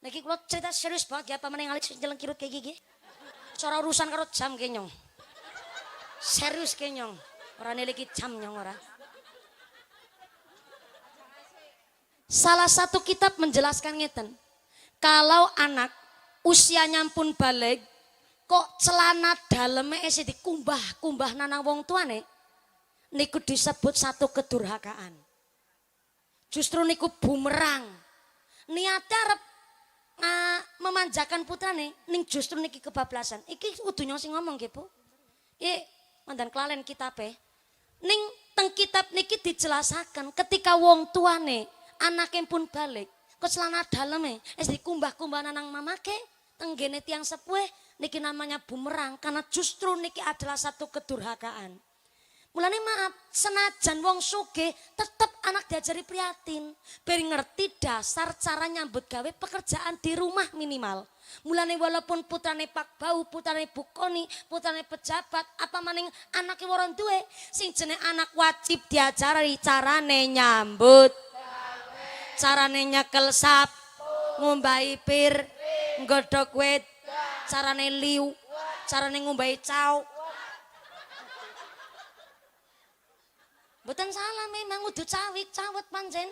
Niki kula cerita serius banget ya pamane ngalik jeleng kirut kayak gigi. Cara urusan karo jam kenyong. Serius kenyong. Ora niliki jam nyong ora. Salah satu kitab menjelaskan ngeten. Kalau anak usianya pun balik, kok celana daleme isih dikumbah-kumbah nang wong tuane. Niku disebut satu kedurhakaan. Justru niku bumerang. Niatnya arep memanjakan putrane, ning justru niki kebablasan. Iki kudu nyong sing ngomong nggih, Bu. Mandan kelalen kitabe. Ning teng kitab niki dijelasaken ketika wong tuane anake pun balik, kok celana daleme wis dikumbah-kumbah nang mamake, tenggene tiang sepuh niki namanya bumerang karena justru niki adalah satu kedurhakaan. Mulane maaf, senajan wong sugih tetep anak diajari priatin. Biar ngerti dasar cara nyambut gawe pekerjaan di rumah minimal. Mulane walaupun putrane Pak Bau, putrane Bukoni, putrane pejabat, apa maning anake woron duwe, sing jeneng anak wajib diajari carane nyambut. Carane nyekel sap, ngombahi pir, nggodhog wit, carane liu, carane ngombahi cao. Mboten salah memang udah cawet pancen.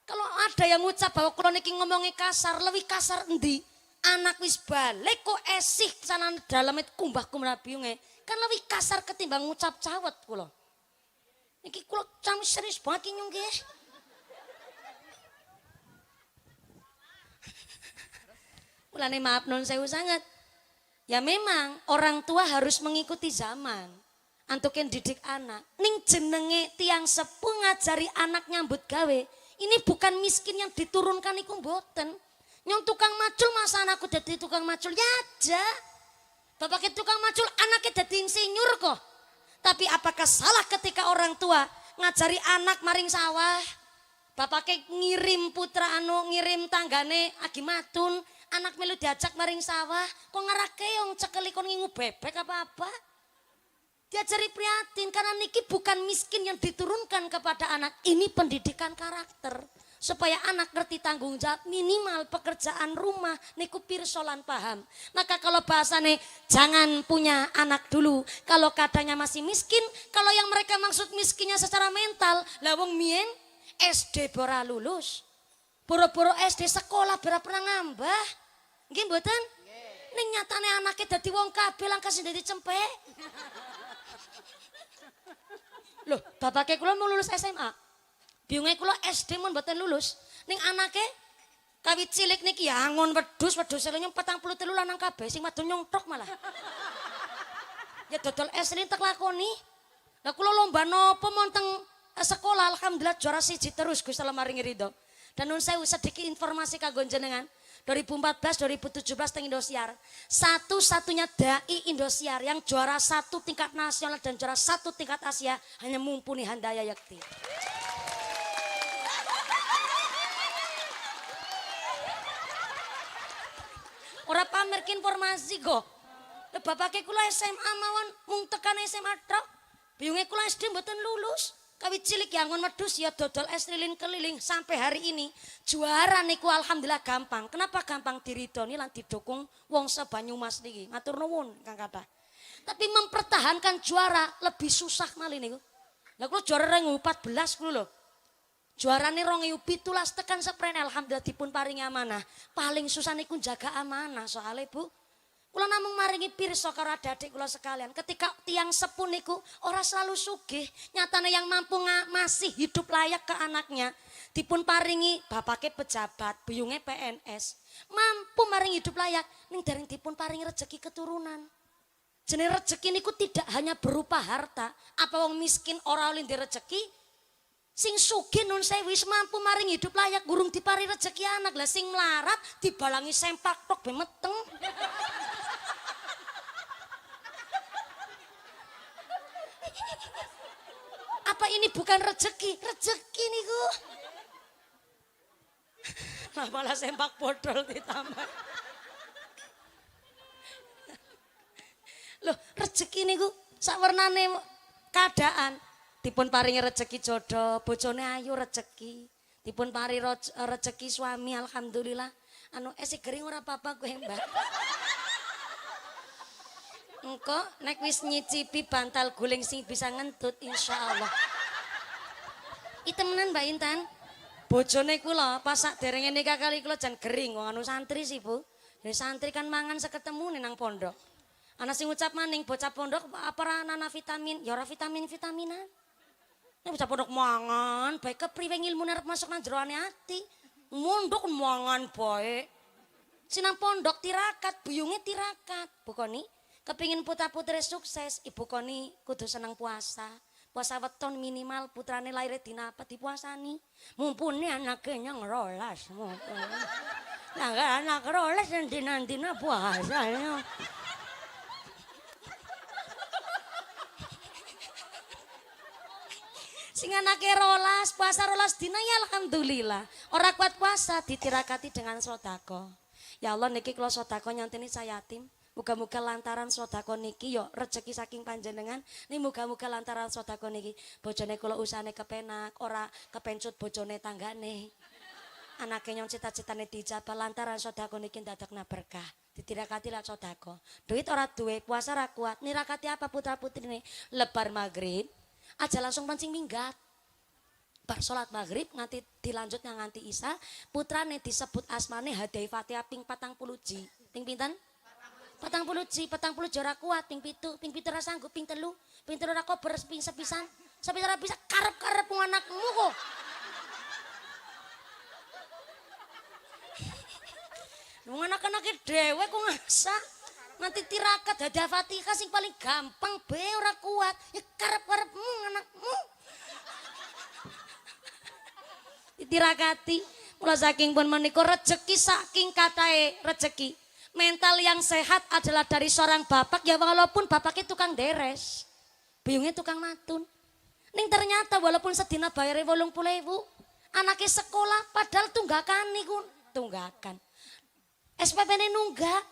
Kalau ada yang ngucap bahwa kula niki ngomongi kasar, lebih kasar endi? Anak wis balik kok esih sana daleme kumbah-kumbah biunge. Kan lebih kasar ketimbang ngucap cawet kula. Niki kula cam serius banget nyong nggih. Mulane maaf non sewu sangat. Ya memang orang tua harus mengikuti zaman. Antuk yang didik anak, ning jenenge tiang sepuh ngajari anak nyambut gawe. Ini bukan miskin yang diturunkan iku mboten. Nyong tukang macul masa anakku dadi tukang macul ya aja. Bapaknya tukang macul anaknya dadi insinyur kok. Tapi apakah salah ketika orang tua ngajari anak maring sawah? Bapaknya ngirim putra ngirim tanggane agi matun, anak melu diajak maring sawah, kok ngerake yang cekeli kon ngingu bebek apa-apa. Diajari prihatin karena niki bukan miskin yang diturunkan kepada anak, ini pendidikan karakter. Supaya anak ngerti tanggung jawab minimal pekerjaan rumah niku pirsolan paham. Maka kalau bahasane jangan punya anak dulu kalau katanya masih miskin, kalau yang mereka maksud miskinnya secara mental, lah wong mien SD bora lulus. Boro-boro SD sekolah bora pernah ngambah. Nggih mboten? Ning nyatane anaknya dadi wong kabeh lang kasih dadi cempek. Loh, bapaknya kula mau lulus SMA. Biungnya kula SD mun mboten lulus. Ning anake kawit cilik niki ya angon wedhus nyong 43 lanang kabeh sing wadon nyongtok malah. Ya dodol SD tak lakoni. Lah kula lomba nopo monteng sekolah alhamdulillah juara 1 terus Gusti Allah maringi ridho. Dan nun sewu sedikit informasi kanggo jenengan. 2014 2017 teng Indosiar. Satu-satunya dai Indosiar yang juara 1 tingkat nasional dan juara 1 tingkat Asia hanya Mumpuni Handaya Yakti. Ora pamer ki informasi kok. Bapake kula SMA mawon mung tekan SMA tok. Biyunge kula SD mboten lulus. Kawit cilik ya ngon wedhus ya dodol es lilin keliling sampai hari ini juara niku alhamdulillah gampang. Kenapa gampang diridoni lan didukung wong se-Banyumas niki. Matur nuwun Kang Kathah. Tapi mempertahankan juara lebih susah malih niku. Lah kula juara 2014 kula lho. Juarane 2017 tekan seprene alhamdulillah dipun paringi amanah. Paling susah niku jaga amanah soalnya Bu. Kula namung maringi pirsa karo adik-adik kula sekalian. Ketika tiang sepuh niku ora selalu sugih, nyatane yang mampu masih hidup layak ke anaknya dipun paringi bapake pejabat, buyunge PNS. Mampu maringi hidup layak ning dereng dipun paringi rezeki keturunan. Jenenge rezeki niku tidak hanya berupa harta. Apa wong miskin ora oleh rezeki? Sing sugih nun sewu wis mampu maring hidup layak gurung dipari rezeki anak lah sing melarat dibalangi sempak tok be meteng. Apa ini bukan rezeki? Rezeki niku. Nah, malah sempak bodol ditambah. Loh, rezeki niku sawarnane keadaan. Dipun paringi rezeki jodoh, bojone ayu rezeki. Dipun paringi rezeki suami alhamdulillah. Anu esi gering ora apa-apa kowe, Mbak. Engko nek wis nyicipi bantal guling sing bisa ngentut insyaallah. Itemenan Mbak Intan. Bojone kula pas sak derenge nikah kali kula jan gering wong anu santri sih, Bu. Ya santri kan mangan seketemu nang pondok. Ana sing ngucap maning bocah pondok apa ora nana vitamin? Ya ora vitamin-vitaminan. Nek bocah pondok mangan, bae kepriwe ngilmune arep masuk nang jeroane ati. Mondok mangan bae. Sinang pondok tirakat, buyunge tirakat. Bu Koni, kepingin putra-putri sukses, Ibu Koni kudu seneng puasa. Puasa weton minimal putrane lair dina apa dipuasani. Mumpuni anake nyang 12. Nah, anak 12 dina-dina puasa. Sing anake 12 puasa 12 dina ya alhamdulillah. Ora kuat puasa ditirakati dengan sedekah. Ya Allah niki kula sedekah nyanteni saya yatim. Muga-muga lantaran sedekah niki yo rezeki saking panjenengan. Nih muga-muga lantaran sedekah niki bojone kula usahane kepenak, ora kepencut bojone tanggane. Anake nyong cita-citane dijabah lantaran sedekah niki ndadekna berkah. Ditirakati lah sedekah. Duit ora duwe, puasa ora kuat. Nirakati apa putra-putrine? Lebar maghrib aja langsung pancing minggat. Bar salat maghrib nganti dilanjut nganti isya, putrane disebut asmane Hadai Fatihah ping 40 ji. Ping pinten? 40 ji, 40 ora kuat, ping 7 ora sanggup, ping 3 ora kober, ping sepisan. Sepisan ora bisa karep-karep anakmu kok. Wong anak-anake dhewe kok ngasak. Nanti tirakat Hadai Fatihah sing paling gampang be ora kuat. Ya karep-karepmu anakmu. Ditirakati. Mula saking pun menika rezeki saking katae rezeki. Mental yang sehat adalah dari seorang bapak ya walaupun bapaknya tukang deres. Biyungnya tukang matun. Ning ternyata walaupun sedina bayare 80.000, anaknya sekolah padahal tunggakan niku, tunggakan. SPP-ne nunggak.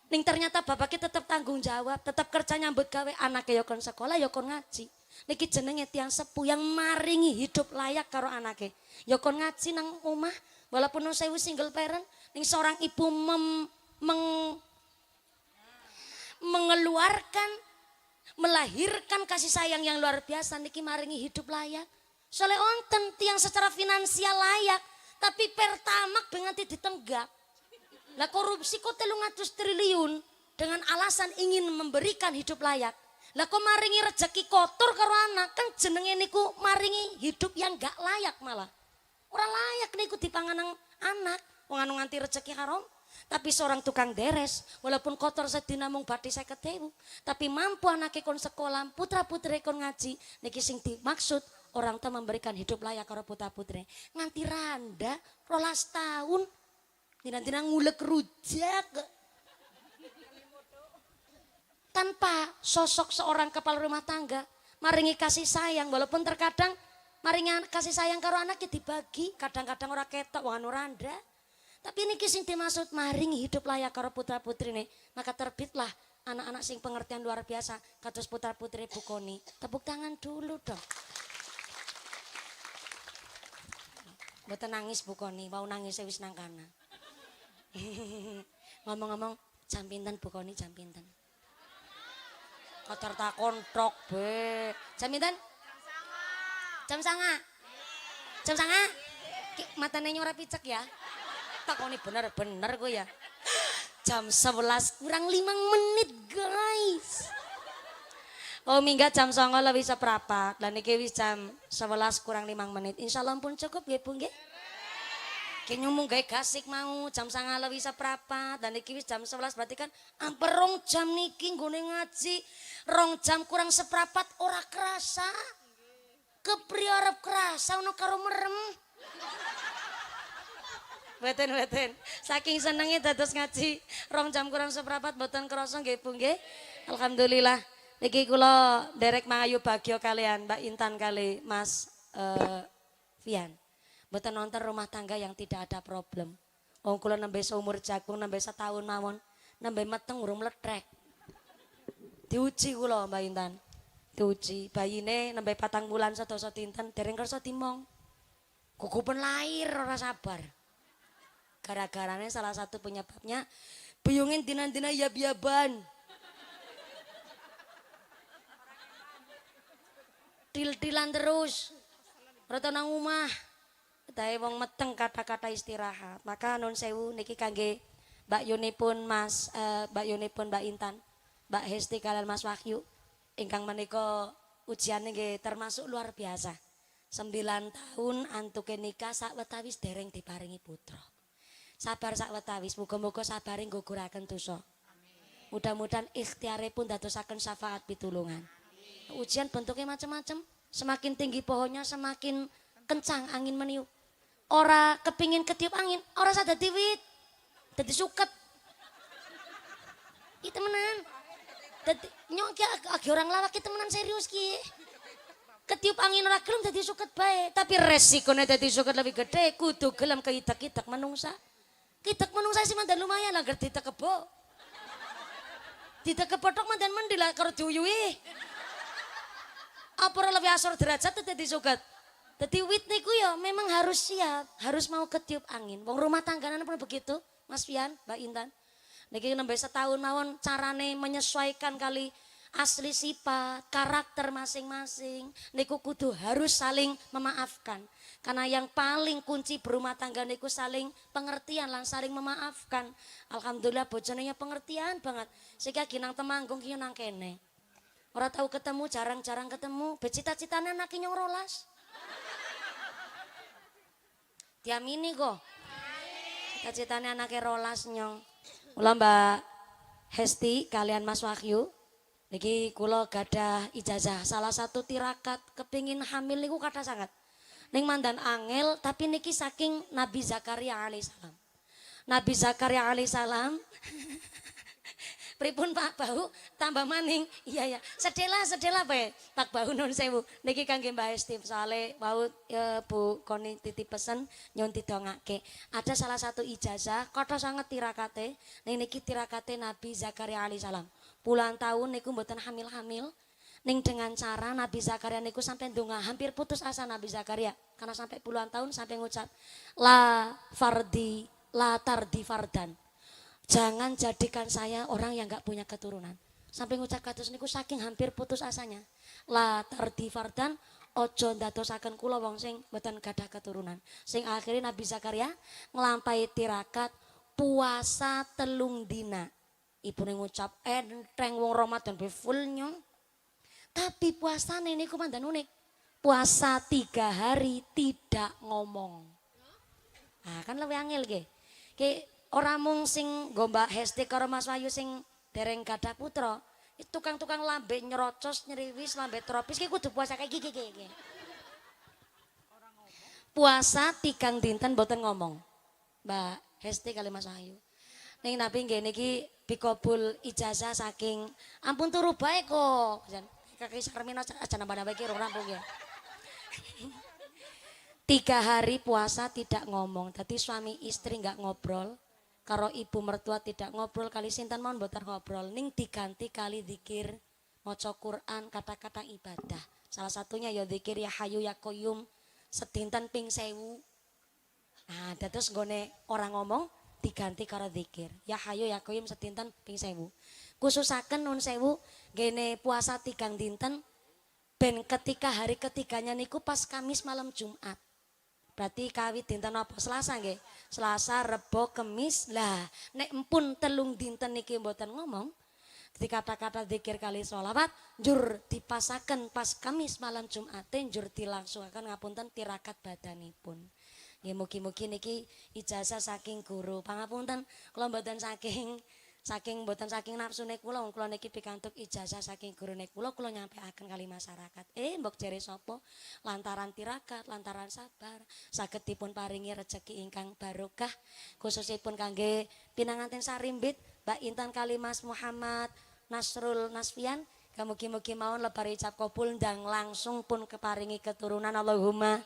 Ning ternyata bapaknya tetap tanggung jawab, tetap kerja nyambut gawe anaknya ya kon sekolah ya kon ngaji. Niki jenenge tiang sepuh yang maringi hidup layak karo anaknya. Ya kon ngaji nang omah walaupun nang sewu single parent ning seorang ibu mengeluarkan melahirkan kasih sayang yang luar biasa niki maringi hidup layak. Soalnya onten tiang secara finansial layak tapi pertamak dengan ditenggak. Lah korupsi kok 300 triliun dengan alasan ingin memberikan hidup layak. Lah kok maringi rezeki kotor karo anak kan jenenge niku maringi hidup yang gak layak malah. Ora layak niku dipangan anak wong anu nganti rezeki haram. Tapi seorang tukang deres walaupun kotor sedina mung bathi 50.000 tapi mampu anake kon sekolah, putra-putri kon ngaji. Niki sing dimaksud orang tua memberikan hidup layak karo putra-putri. Nganti randa 12 tahun tina-tina ngulek rujak tanpa sosok seorang kepala rumah tangga maringi kasih sayang walaupun terkadang maringi kasih sayang karo anaknya dibagi kadang-kadang ora ketok wong anu randa tapi niki sing dimaksud maringi hidup layak karo putra putri nih maka terbitlah anak-anak sing pengertian luar biasa kados putra putri Bu Koni tepuk tangan dulu dong. Mboten nangis Bu Koni mau nangis wis nang kana. Ngomong-ngomong jam pinten Bu Koni jam pinten? Kotor tak kontrok be. Jam pinten? Jam sanga. Jam sanga. Matane ora picek ya. Takoni bener-bener gue ya. Jam 11 kurang 5 menit guys. Oh minggat jam 09.00 lebih seprapat. Dan iki wis jam 11 kurang 5 menit. Insyaallah pun cukup nggih Bu nggih. Kayaknya mau gak gasik mau jam 09.00 lebih seprapat dan iki wis jam 11 berarti kan hampir 2 jam niki nggone ngaji 2 jam kurang seprapat ora kerasa kepriye arep kerasa ono karo merem Beten saking senengnya dados ngaji 2 jam kurang seprapat boten kerasa nggih Bu nggih alhamdulillah niki kula derek mangayu bagya kalian Mbak Intan kali Mas Fian. Mboten nonton rumah tangga yang tidak ada problem. Wong kula nembe seumur jagung, nembe setahun mawon, nembe meteng urung mletrek. Diuji kula Mbak Intan. Diuji bayine nembe 4 bulan sedasa dinten dereng kersa dimong. Gugupen lahir ora sabar. Gara-garane salah satu penyebabnya buyungin dina-dina yab-yaban. Til-tilan terus. Ora tau nang omah. Tapi wong meteng kata-kata istirahat. Maka nun sewu niki kangge Mbak Yunipun Mas Mbak Yunipun Mbak Intan, Mbak Hesti kalian Mas Wahyu ingkang menika ujiane nggih termasuk luar biasa. 9 tahun antuke nikah sawetawis dereng diparingi putra. Sabar sawetawis muga-muga sabare ngguguraken dosa. Mudah-mudahan ikhtiaripun dadosaken syafaat pitulungan. Ujian bentuknya macam-macam. Semakin tinggi pohonnya semakin kencang angin meniup. Ora kepingin ketiup angin, ora sadar diwit. Dadi suket. Iki temenan. Dadi nyok ki orang lawak ki temenan serius ki. Ketiup angin ora gelem dadi suket bae, tapi resikonya dadi suket lebih gede kudu gelem keitek-itek menungsa. Kitek menungsa sih mandan lumayan lah ger ditekebo. Ditekebo tok mandan mendhi lah karo diuyuhi. Apa ora lebih asor derajat dadi suket. Dadi wit niku ya memang harus siap, harus mau ketiup angin. Wong rumah tangganan pun begitu, Mas Fian, Mbak Intan. Niki nembe setahun mawon carane menyesuaikan kali asli sifat, karakter masing-masing. Niku kudu harus saling memaafkan. Karena yang paling kunci berumah tangga niku saling pengertian lan saling memaafkan. Alhamdulillah bojone pengertian banget. Sehingga ginang temanggung ki nang kene. Ora tahu ketemu, jarang-jarang ketemu. Becita-citane anake nyong 12. Diamini kok. Cita-citane anake 12 nyong. Mula Mbak Hesti kalian Mas Wahyu. Niki kula gadah ijazah salah satu tirakat kepingin hamil niku kathah sangat. Ning mandan angel tapi niki saking Nabi Zakaria alaihissalam. Nabi Zakaria alaihissalam Pripun Pak Bau tambah maning. Iya ya. Sedela Pak. Pak Bau nun sewu. Niki kangge Mbak Esti soale wau Bu Koni titip pesen nyun didongake. Ada salah satu ijazah kata sanget tirakate. Ning niki tirakate Nabi Zakaria alaihi salam. Puluhan tahun niku mboten hamil-hamil. Ning dengan cara Nabi Zakaria niku sampai ndonga hampir putus asa Nabi Zakaria karena sampai puluhan tahun sampai ngucap la tardi fardan. Jangan jadikan saya orang yang gak punya keturunan. Sampai ngucap kados niku saking hampir putus asanya. La tardi fardan ojo ndadosaken kula wong sing mboten gadah keturunan. Sing akhirnya Nabi Zakaria nglampahi tirakat puasa 3 dina. Ibune ngucap enteng wong Ramadan be full nyong. Tapi puasane niku mandan unik. Puasa 3 hari tidak ngomong. Nah, kan lebih angel ge. Ki ora mung sing nggo Mbak Hesti karo Mas Wahyu sing dereng gadah putra. Tukang-tukang lambe nyerocos, nyeriwis, lambe tropis ki kudu puasa kayak gigi. Puasa 3 dinten boten ngomong. Mbak Hesti kali Mas Wahyu. Ning nabi nggih niki bikobul ijazah saking ampun turu bae kok. Kakek Sarmina aja nambah-nambah iki rong rampung ya. 3 hari puasa tidak ngomong. Tadi suami istri nggak ngobrol. Karo ibu mertua tidak ngobrol kali sinten mawon mboten ngobrol. Ning diganti kali zikir, maca Quran, kata-kata ibadah. Salah satunya ya zikir ya Hayu ya Qayyum sedinten ping 1000. Nah, dados nggone orang ngomong diganti karo zikir. Ya Hayu ya Qayyum sedinten ping 1000. Khususaken nun sewu gene puasa 3 dinten ben ketika hari ketiganya niku pas Kamis malam Jumat. Berarti kawit dinten apa? Selasa nggih. Selasa, Rebo, Kemis. Lah nek empun 3 dinten niki mboten ngomong di kata-kata zikir kali sholawat njur dipasaken pas Kamis malam Jumat njur dilangsungaken ngapunten tirakat badanipun. Nggih mugi-mugi niki ijazah saking guru. Pangapunten kula mboten saking mboten saking nafsune kula wong kula niki pikantuk ijazah saking gurune kula nyampeaken kali masyarakat. Mbok jere sapa? Lantaran tirakat, lantaran sabar, saged dipun paringi rejeki ingkang barokah khususipun kangge pinanganten sarimbit Mbak Intan kali Mas Muhammad Nasrul Nasfian. Mugi-mugi mawon lebar icap kabul ndang langsung pun keparingi keturunan Allahumma.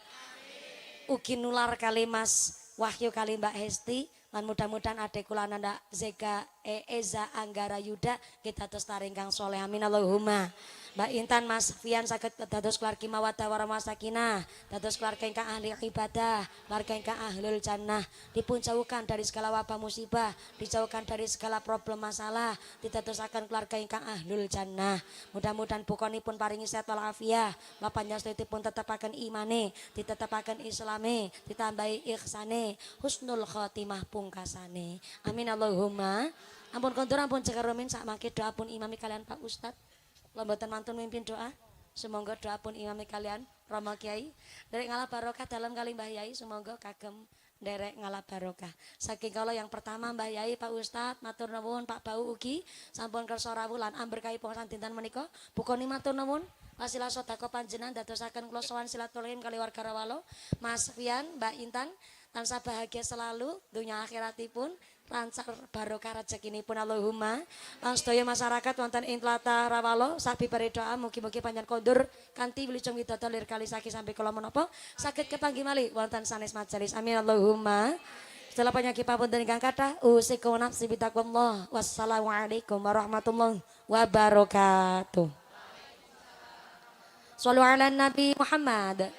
Ugi nular kali Mas Wahyu kali Mbak Hesti. Lan mudah-mudahan adek kula nanda Zega Eza Anggara Yuda kita terus taringkang soleh amin Allahumma. Mbak Intan Mas Fian saged dados keluarga mawaddah warahmah sakinah, dados keluarga ingkang ahli ibadah, keluarga ingkang ahlul jannah, dipun jauhkan dari segala wabah musibah, dijauhkan dari segala problem masalah, ditetesaken keluarga ingkang ahlul jannah. Mudah-mudahan bukonipun paringi sehat walafiat, panjenenganipun tetepaken imane, ditetepaken islame, ditambahi ihsane, husnul khotimah pungkasane. Amin Allahumma. Ampun kondur ampun cekaromin sak mangke doa pun imami kalian Pak Ustad. Lambatan mantun mimpin doa. Semoga doa pun imami kalian Rama Kiai derek ngalah barokah dalam kali Mbah Yai. Semoga kagem derek ngalah barokah. Saking kalau yang pertama Mbah Yai Pak Ustad matur nuwun Pak Bau ugi sampun kersa rawuh lan amberkahi pungkasan dinten menika. Bukoni matur nuwun wasilah sedekah panjenengan dadosaken kula sowan silaturahim kali warga Rawalo. Mas Fian, Mbak Intan tansah bahagia selalu dunia akhiratipun lancar barokah rezekinipun Allahumma. Lan sedaya masyarakat wonten ing tlatah Rawalo sabi doa mugi-mugi panjenengan kondur kanthi wilujeng widodari lir kali saki sampai kula menapa saged kepanggih malih wonten sanes majelis. Amin Allahumma. Setelah penyakit papunten ingkang kathah usikum nafsi bitaqwallah. Wassalamualaikum warahmatullahi wabarakatuh. Shallu ala Nabi Muhammad.